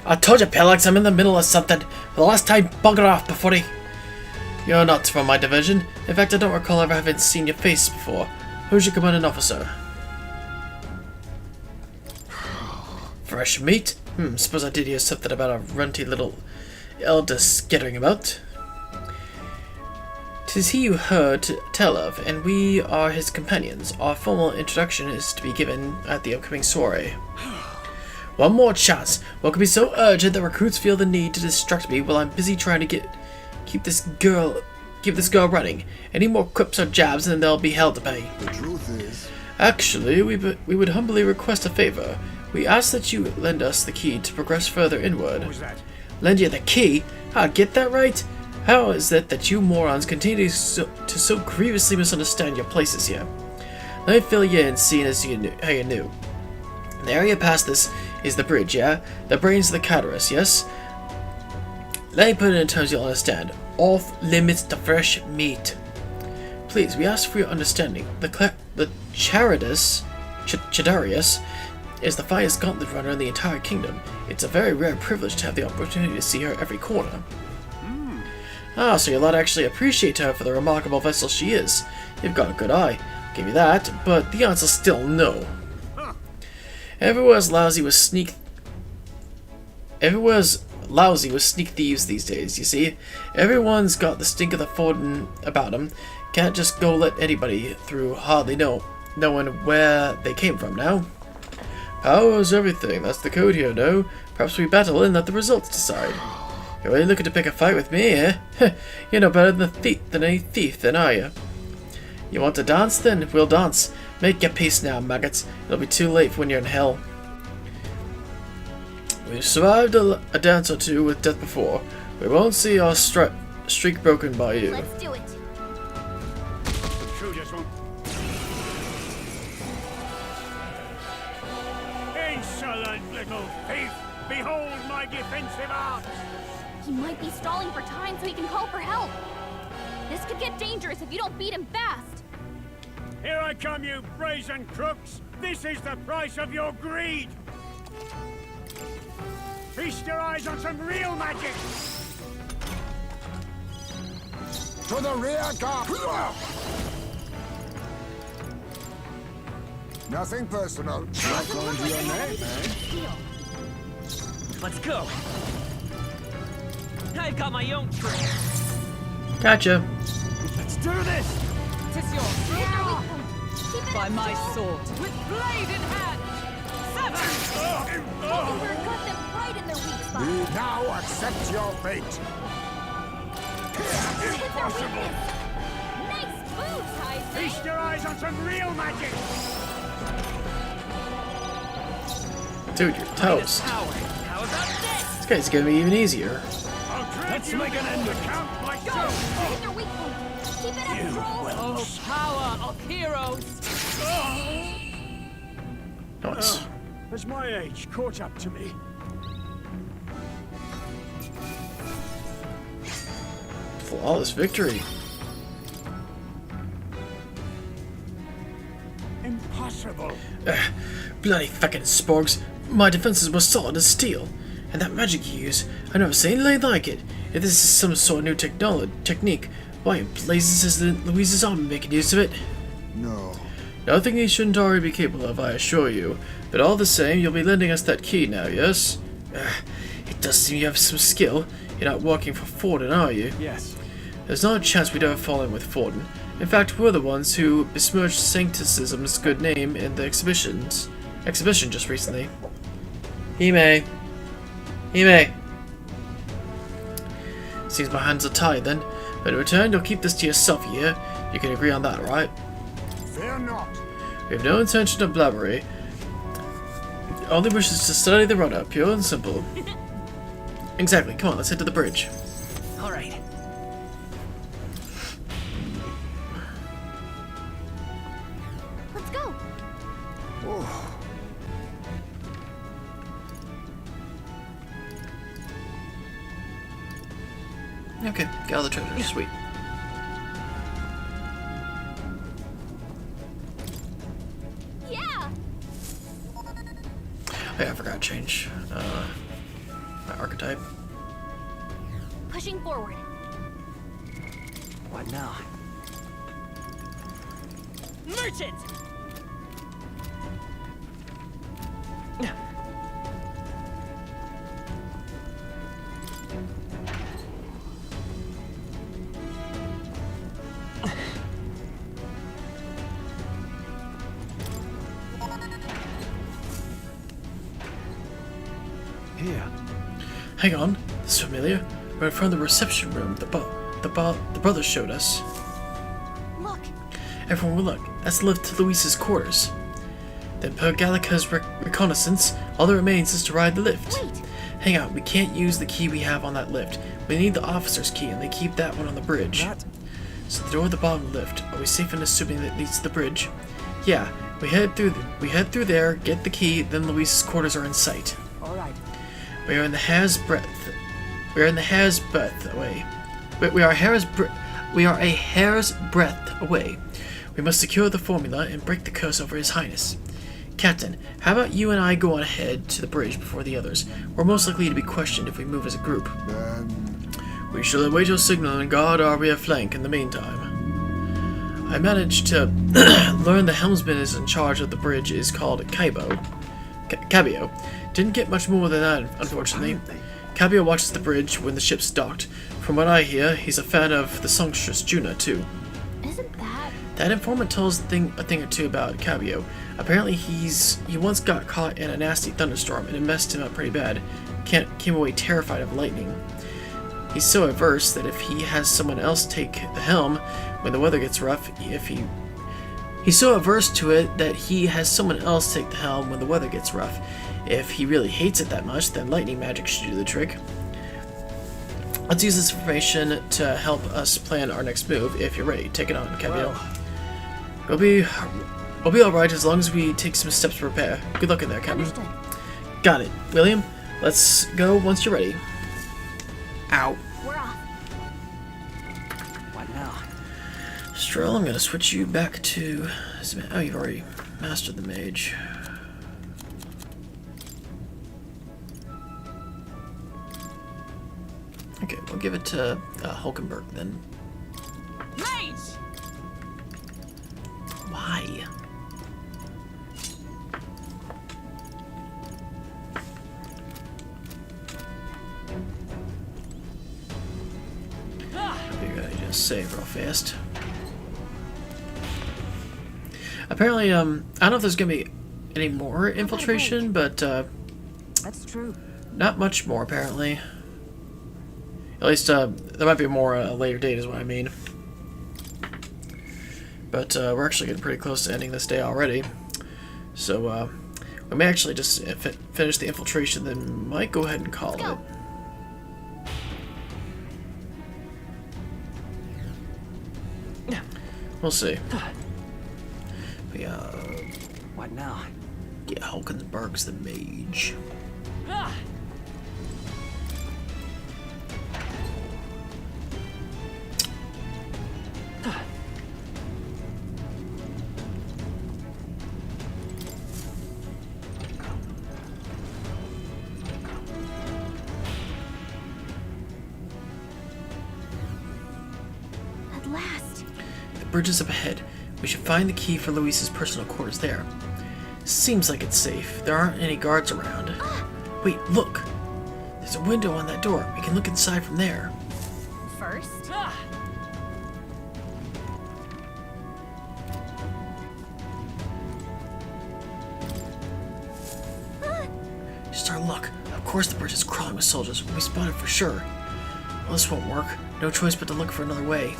I told you, Pelex, I'm in the middle of something. For the last time, bugger off before he... You're not from my division. In fact, I don't recall ever having seen your face before. Who's your commanding officer? Fresh meat? Suppose I did hear something about a runty little elder skittering about. 'Tis he you heard tell of, and we are his companions. Our formal introduction is to be given at the upcoming soiree. One more chance. What could be so urgent that recruits feel the need to distract me while I'm busy trying to keep this girl running? Any more quips or jabs and they'll be hell to pay. The truth is, Actually, we would humbly request a favor. We ask that you lend us the key to progress further inward. What was that? Lend you the key? Get that right? How is it that you morons continue to so grievously misunderstand your places here? Let me fill you in, seeing as how you knew. The area past this is the bridge, yeah? The brains of the Catarus, yes? Let me put it in terms you'll understand. Off limits to fresh meat. Please, we ask for your understanding. The Chadarius is the finest gauntlet runner in the entire kingdom. It's a very rare privilege to have the opportunity to see her every corner. Ah, so you'll not actually appreciate her for the remarkable vessel she is. You've got a good eye, I'll give you that, but the answer's still no. Everywhere's lousy with sneak thieves these days, you see. Everyone's got the stink of the Forden about them. Can't just go let anybody through hardly knowing where they came from now. Power is everything, that's the code here, no? Perhaps we battle and let the results decide. You're really looking to pick a fight with me, eh? You're no better than any thief, then, are you? You want to dance, then? We'll dance. Make your peace now, maggots. It'll be too late when you're in hell. We've survived a dance or two with death before. We won't see our streak broken by you. Let's do it. Shoot us one. Insolent little thief! Behold my defensive arts! He might be stalling for time so he can call for help. This could get dangerous if you don't beat him fast. Here I come, you brazen crooks! This is the price of your greed! Feast your eyes on some real magic! to the rear guard. Nothing personal. Not going to your name, eh? Steal. Let's go. I've got my own trick. Gotcha. Let's do this! Tis yours. Hit their weak point. Keep it By up, my Joel. sword, with blade in hand. Sever! We're got them right in their weak spot. We now accept your fate. Hit their weakness. Nice moves, Heisman. Feast your eyes on some real magic! Dude, you're toast. Power. How about this? This guy's gonna be even easier. Let's make an end of count like Go. so! Hit their weak point. Keep it up, Joel. Oh, power of heroes. Nice. Has my age caught up to me? Flawless victory. Impossible. Bloody fucking sporks. My defenses were solid as steel. And that magic you use, I've never seen anything like it. If this is some sort of new technique, why in blazes is Louise's army making use of it? No. Nothing he shouldn't already be capable of, I assure you. But all the same, you'll be lending us that key now, yes? It does seem you have some skill. You're not working for Forden, are you? Yes. There's not a chance we'd ever fall in with Forden. In fact, we're the ones who besmirched Sancticism's good name in the exhibition just recently. Hime. Seems my hands are tied then. But in return, you'll keep this to yourself here. You can agree on that, right? Fear not. We have no intention of blabbery. Only wishes to study the rudder, pure and simple. Exactly. Come on, let's head to the bridge. All right. Let's go. Okay, get all the treasure. Sweet. Yeah. Oh yeah, I forgot to change my archetype. Pushing forward. What now? Merchant! Here. Hang on, this is familiar. We're in front of the reception room the brothers showed us. Look. Everyone will look. That's the lift to Luis's quarters. Then per Gallica's reconnaissance, all that remains is to ride the lift. Wait. Hang on, we can't use the key we have on that lift. We need the officer's key, and they keep that one on the bridge. That? So the door at the bottom of the lift. Are we safe in assuming that leads to the bridge? Yeah, we head through there, get the key, then Luis's quarters are in sight. All right. We are in the hair's breadth. We are in the hair's breadth away. We are a hair's breadth away. We must secure the formula and break the curse over His Highness. Captain, how about you and I go on ahead to the bridge before the others? We're most likely to be questioned if we move as a group. Then We shall await your signal and guard our rear flank in the meantime. I managed to learn the helmsman is in charge of the bridge is called Cabio. Didn't get much more than that, unfortunately. Cabio watches the bridge when the ship's docked. From what I hear, he's a fan of the songstress Juna, too. Isn't that? That informant tells a thing or two about Cabio. Apparently he once got caught in a nasty thunderstorm and it messed him up pretty bad. Came away terrified of lightning. He's so averse that if he has someone else take the helm when the weather gets rough, he's so averse to it that he has someone else take the helm when the weather gets rough. If he really hates it that much, then lightning magic should do the trick. Let's use this information to help us plan our next move. If you're ready, take it on, Cabio. We'll be alright as long as we take some steps to prepare. Good luck in there, Captain. Understood. Got it. William, let's go once you're ready. Ow. We're off. What now? Stroll, I'm gonna switch you back to... Oh, you've already mastered the mage. Okay, we'll give it to Hulkenberg then. Mage! Why? Figured I'd just save real fast. Apparently, I don't know if there's gonna be any more infiltration, but That's true. not much more apparently. At least there might be more at a later date, is what I mean. But we're actually getting pretty close to ending this day already, so we may actually just finish the infiltration, then might go ahead and call Let's go. it. We'll see. But yeah, What now? Yeah, Hulkenberg's the mage. Ah! At last. The bridge is up ahead. We should find the key for Luis's personal quarters there. Seems like it's safe. There aren't any guards around. Wait, look! There's a window on that door. We can look inside from there. First. Ah! Just our luck. Of course the bridge is crawling with soldiers. We'll be spotted for sure. Well, this won't work. No choice but to look for another way.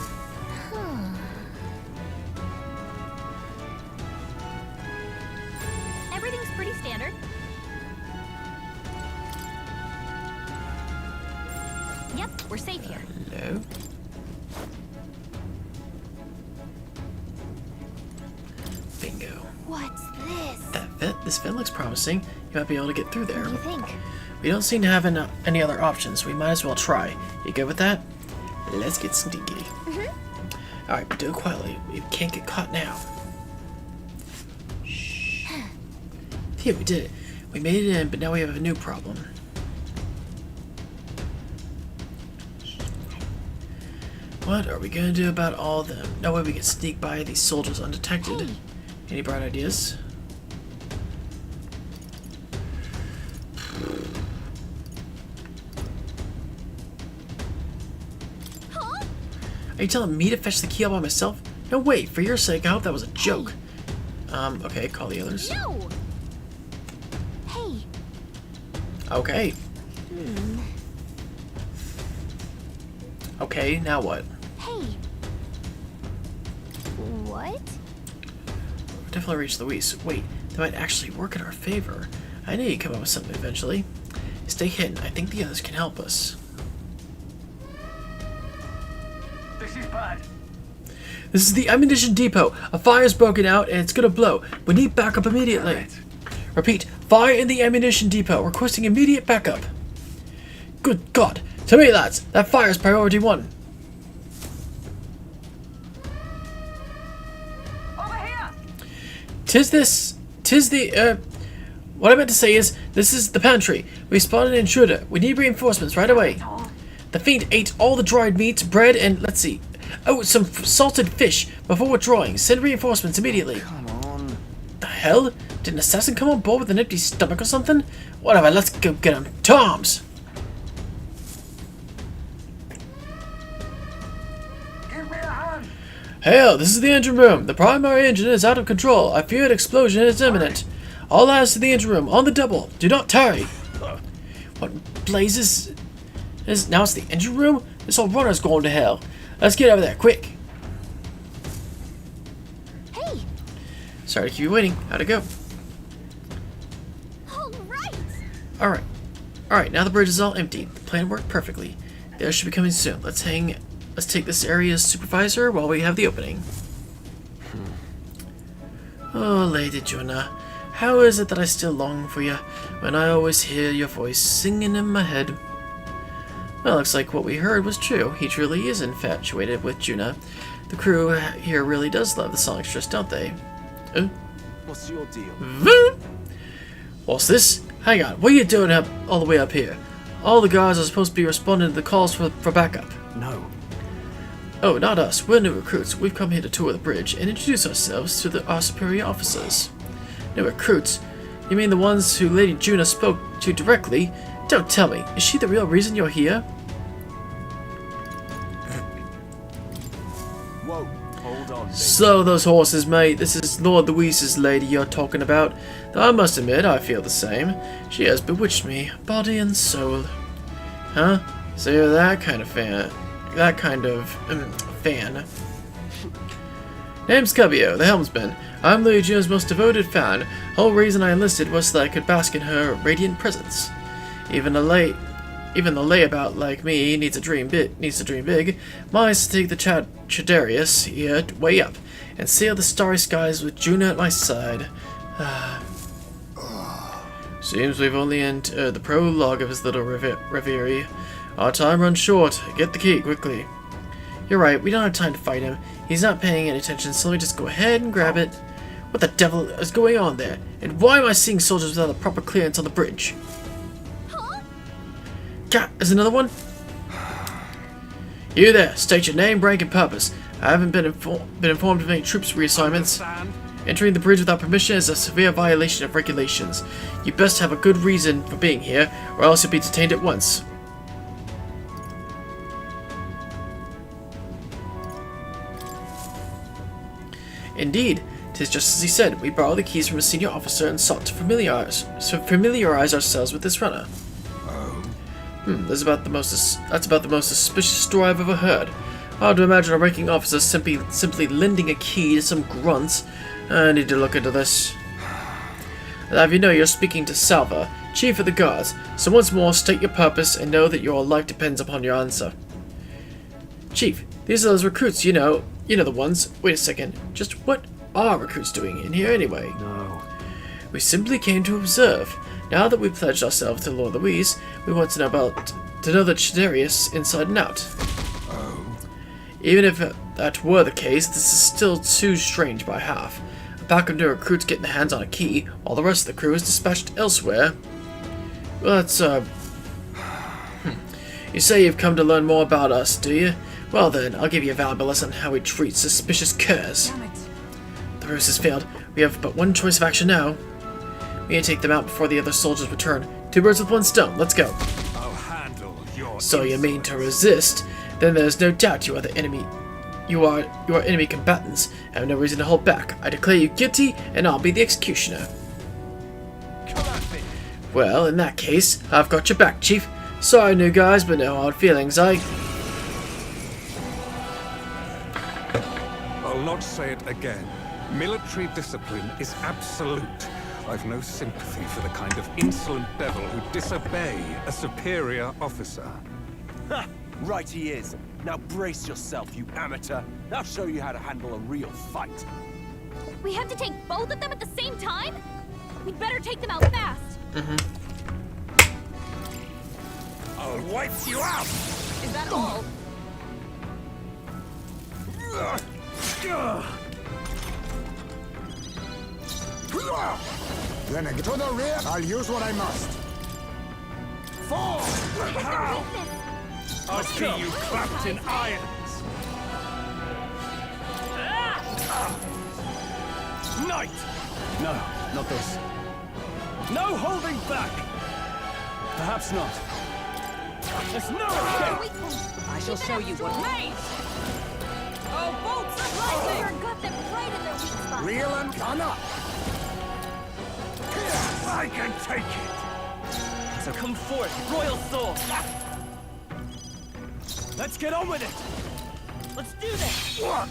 Everything's pretty standard. Yep, we're safe here. No. Bingo. What's this? This vent looks promising. You might be able to get through there. What do you think? We don't seem to have any other options. We might as well try. You good with that? Let's get sneaky. Alright, but do it quietly. We can't get caught now. Shh. Here, we did it. We made it in, but now we have a new problem. What are we gonna do about all of them? No way we can sneak by these soldiers undetected. Hey. Any bright ideas? Huh? Are you telling me to fetch the key all by myself? No way, for your sake, I hope that was a joke. Okay, call the others. No! Hey. Okay. Okay, now what? Hey. What? Definitely reach Luis. Wait, that might actually work in our favor. I knew you'd come up with something eventually. Stay hidden. I think the others can help us. This is bad. This is the ammunition depot. A fire's broken out and it's gonna blow. We need backup immediately. Repeat, fire in the ammunition depot. Requesting immediate backup. Good God. To me, lads. That fire's priority 1. Over here! What I meant to say is, this is the pantry. We spotted an intruder. We need reinforcements right away. The fiend ate all the dried meat, bread, and let's see. Oh, some salted fish before withdrawing. Send reinforcements immediately. Come on. The hell? Did an assassin come on board with an empty stomach or something? Whatever, let's go get him. Toms! Give me a hand. Hail, this is the engine room. The primary engine is out of control. I fear an explosion is imminent. All hands to the engine room, on the double. Do not tarry. What blazes? Now it's the engine room? This whole runner's going to hell. Let's get over there, quick. Hey. Sorry to keep you waiting. How'd it go? All right. Alright, now the bridge is all empty. The plan worked perfectly. The others should be coming soon. Let's take this area as supervisor while we have the opening. Oh, Lady Juna, how is it that I still long for you when I always hear your voice singing in my head? Well, looks like what we heard was true. He truly is infatuated with Juna. The crew here really does love the songstress, don't they? What's your deal? What's this? Hang on, what are you doing up all the way up here? All the guards are supposed to be responding to the calls for backup. No. Oh, not us. We're new recruits. We've come here to tour the bridge and introduce ourselves to our superior officers. New recruits? You mean the ones who Lady Juna spoke to directly? Don't tell me. Is she the real reason you're here? Whoa. Hold on, baby. Slow those horses, mate. This is Lord Luis's lady you're talking about. Though I must admit, I feel the same. She has bewitched me, body and soul. Huh? So you're that kind of fan. That kind of fan. Name's Cubio, the helmsman. I'm Lady Juna's most devoted fan. Whole reason I enlisted was so that I could bask in her radiant presence. Even the layabout like me needs to dream big. Mine's to take the Chadarius here way up and sail the starry skies with Juna at my side. Seems we've only entered the prologue of his little reverie. Our time runs short. Get the key, quickly. You're right, we don't have time to fight him. He's not paying any attention, so let me just go ahead and grab it. What the devil is going on there? And why am I seeing soldiers without a proper clearance on the bridge? Huh? God, there's another one? You there, state your name, rank, and purpose. I haven't been informed of any troops reassignments. Understand? Entering the bridge without permission is a severe violation of regulations. You best have a good reason for being here, or else you'll be detained at once. Indeed, 'tis just as he said. We borrowed the keys from a senior officer and sought to familiarize ourselves with this runner. That's about the most suspicious story I've ever heard. Hard to imagine a ranking officer simply lending a key to some grunts. I need to look into this. Now, you know, you're speaking to Salva, Chief of the Guards. So once more, state your purpose and know that your life depends upon your answer. Chief, these are those recruits. You know the ones. Wait a second. Just what are recruits doing in here anyway? No. We simply came to observe. Now that we've pledged ourselves to Lord Louise, we want to know the Chidarius inside and out. Even if that were the case, this is still too strange by half. A pack of new recruits getting their hands on a key, while the rest of the crew is dispatched elsewhere. Well, that's, You say you've come to learn more about us, do you? Well then, I'll give you a valuable lesson on how we treat suspicious curs. Damn it. The ruse has failed. We have but one choice of action now. We need to take them out before the other soldiers return. 2 birds with 1 stone. Let's go. I'll handle your So you mean to resist? Then there's no doubt you are the enemy. You are enemy combatants. I have no reason to hold back. I declare you guilty, and I'll be the executioner. Come at me. Well, in that case, I've got your back, Chief. Sorry, new guys, but no hard feelings. I'll not say it again. Military discipline is absolute. I've no sympathy for the kind of insolent devil who disobey a superior officer. Ha! Right he is. Now brace yourself, you amateur. I'll show you how to handle a real fight. We have to take both of them at the same time? We'd better take them out fast. I'll wipe you out. Is that all? Then I get to the rear. I'll use what I must. Fall! What is their weakness? I'll see you clapped in irons. Knight! No, not this. No holding back! Perhaps not. There's no escape! Weak point. I shall show you what made. Oh, bolts of lightning! Lightning got them right in their weak spot. Reel and gun up. I can take it. So come forth, royal soul! Let's get on with it! Let's do this! What?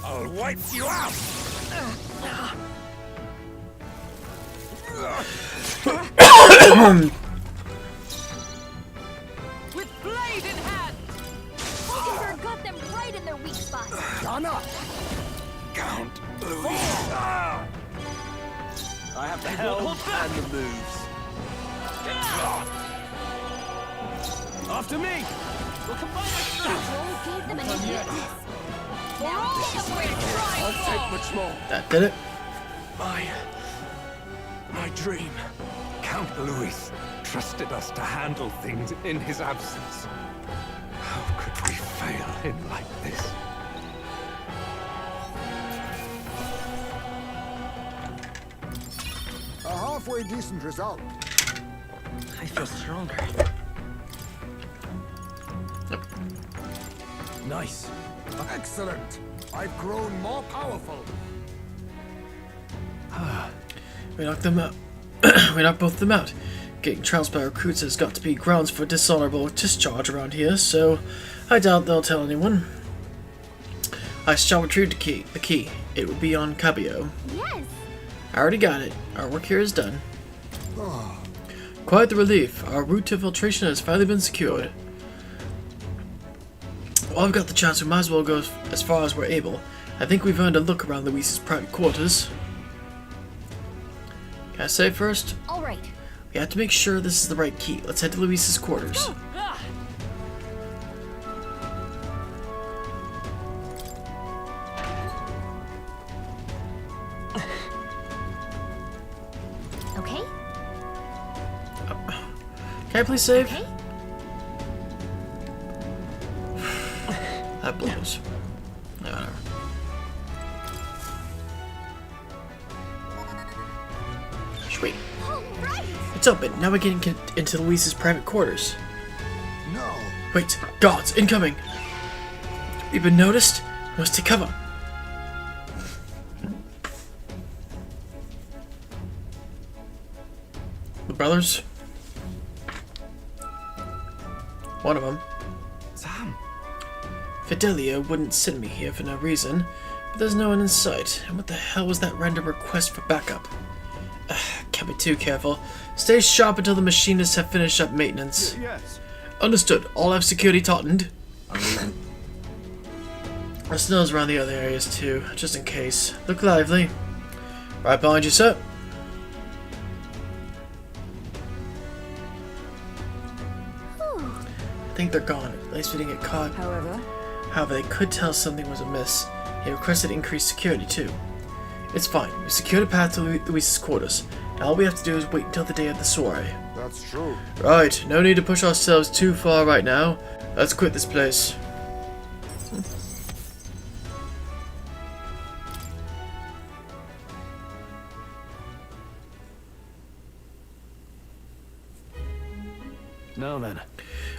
I'll wipe you out. With blade in hand! Heisenberg got them right in their weak spot. Gun up. Count Louise. I have the helm and the moves. After me! We'll combine our strength! Joel gave them a new weakness. For all of them we're I'll trying take for! much more. That did it. My dream. Count Louis trusted us to handle things in his absence. How could we fail him like this? A halfway decent result. I feel stronger. Nice. Excellent. I've grown more powerful. We knocked them out. We knocked both of them out. Getting trounced by recruits has got to be grounds for dishonorable discharge around here, so I doubt they'll tell anyone. I shall retrieve the key. It will be on Cabio. Yes. I already got it. Our work here is done. Quite the relief. Our route to infiltration has finally been secured. While I've got the chance, we might as well go as far as we're able. I think we've earned a look around Luis's private quarters. Can I save first? All right. We have to make sure this is the right key. Let's head to Luis's quarters. Okay. Can I please save? Okay. That blows. No, whatever. Sweet. All right. It's open. Now we're getting into Luis's private quarters. No. Wait, guards, incoming! We've been noticed. We must take cover. The brothers. One of them. Sam. Fidelio wouldn't send me here for no reason, but there's no one in sight. And what the hell was that random request for backup? Can't be too careful. Stay sharp until the machinists have finished up maintenance. Yes. Understood. All have security tautened. There's snows around the other areas too, just in case. Look lively. Right behind you, sir. I think they're gone. At least we didn't get caught. However, they could tell something was amiss. He requested increased security too. It's fine. We secured a path to Luis's quarters. Now all we have to do is wait until the day of the soiree. That's true. Right, no need to push ourselves too far right now. Let's quit this place. Now then.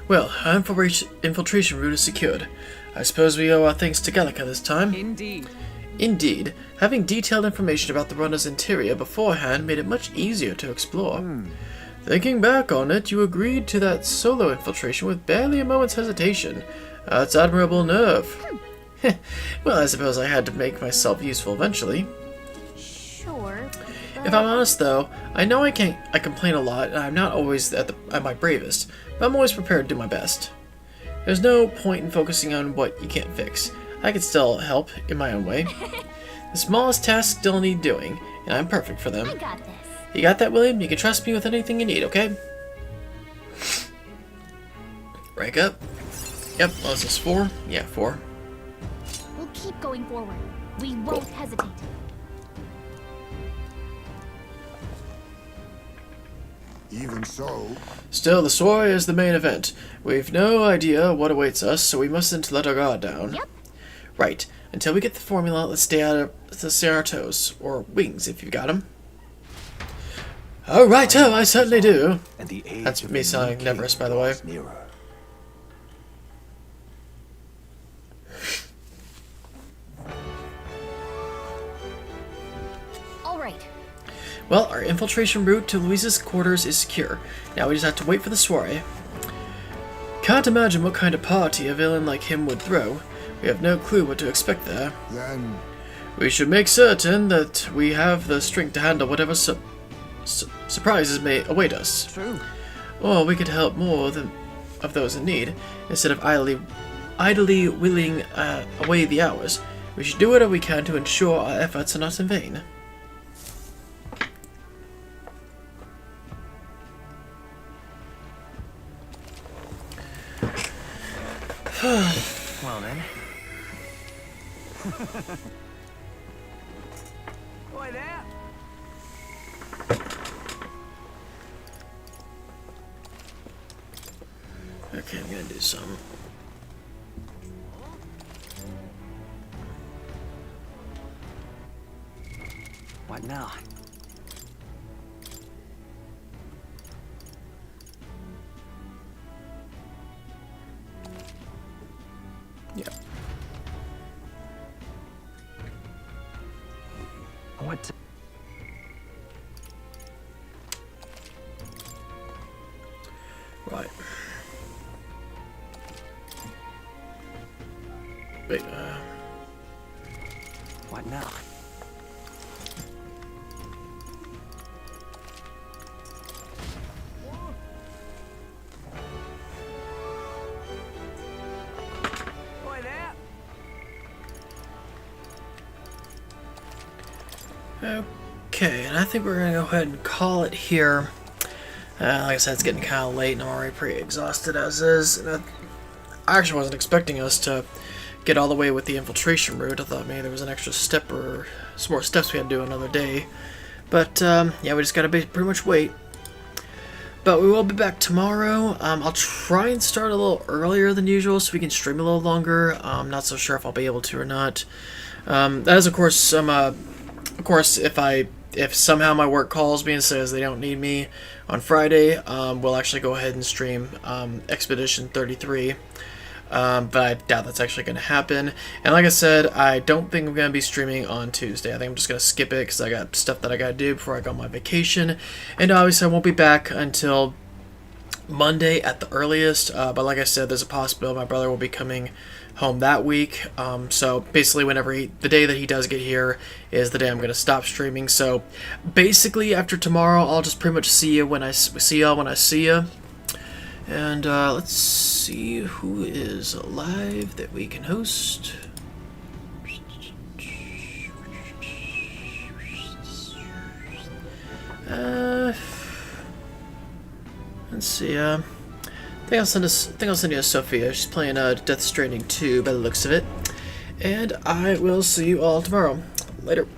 Well, our infiltration route is secured. I suppose we owe our thanks to Gallica this time. Indeed. Indeed, having detailed information about the runner's interior beforehand made it much easier to explore. Thinking back on it, you agreed to that solo infiltration with barely a moment's hesitation. That's admirable nerve. Well, I suppose I had to make myself useful eventually. Sure. If I'm honest though, I know I complain a lot and I'm not always at my bravest, but I'm always prepared to do my best. There's no point in focusing on what you can't fix. I can still help in my own way. The smallest tasks still need doing, and I'm perfect for them. I got this. You got that, William? You can trust me with anything you need, okay? Rank up. Yep, what was this, 4? Yeah, 4. We'll keep going forward. We won't hesitate. Even so, Still, the soiree is the main event. We've no idea what awaits us, so we mustn't let our guard down. Yep. Right. Until we get the formula, let's stay on our toes. Or wings, if you've got them. Oh, righto, I certainly do. And the age That's of me the saying new Neverest, king by the way. draws nearer. All right. Well, our infiltration route to Luis's quarters is secure. Now we just have to wait for the soiree. Can't imagine what kind of party a villain like him would throw. We have no clue what to expect there. then We should make certain that we have the strength to handle whatever surprises may await us. True. Or we could help more of those in need, instead of idly willing away the hours. We should do whatever we can to ensure our efforts are not in vain. Well then. Boy there. Okay, I'm gonna do some. What now? Yeah. What? Right. Wait, What now? Boy there. Okay, and I think we're gonna go ahead and call it here. Like I said, it's getting kind of late, and I'm already pretty exhausted as is. And I actually wasn't expecting us to get all the way with the infiltration route. I thought maybe there was an extra step or some more steps we had to do another day. But yeah, we just gotta pretty much wait. But we will be back tomorrow. I'll try and start a little earlier than usual so we can stream a little longer. I'm not so sure if I'll be able to or not. That is, of course, if somehow my work calls me and says they don't need me on Friday, we'll actually go ahead and stream Expedition 33. But I doubt that's actually going to happen. And like I said, I don't think I'm going to be streaming on Tuesday. I think I'm just going to skip it because I got stuff that I got to do before I go on my vacation. And obviously I won't be back until Monday at the earliest. But like I said, there's a possibility my brother will be coming home that week. So basically the day that he does get here is the day I'm going to stop streaming. So basically after tomorrow, I'll just pretty much see y'all when I see you. And let's see who is alive that we can host. Let's see. I think I'll send you a Sophia. She's playing Death Stranding 2 by the looks of it. And I will see you all tomorrow. Later.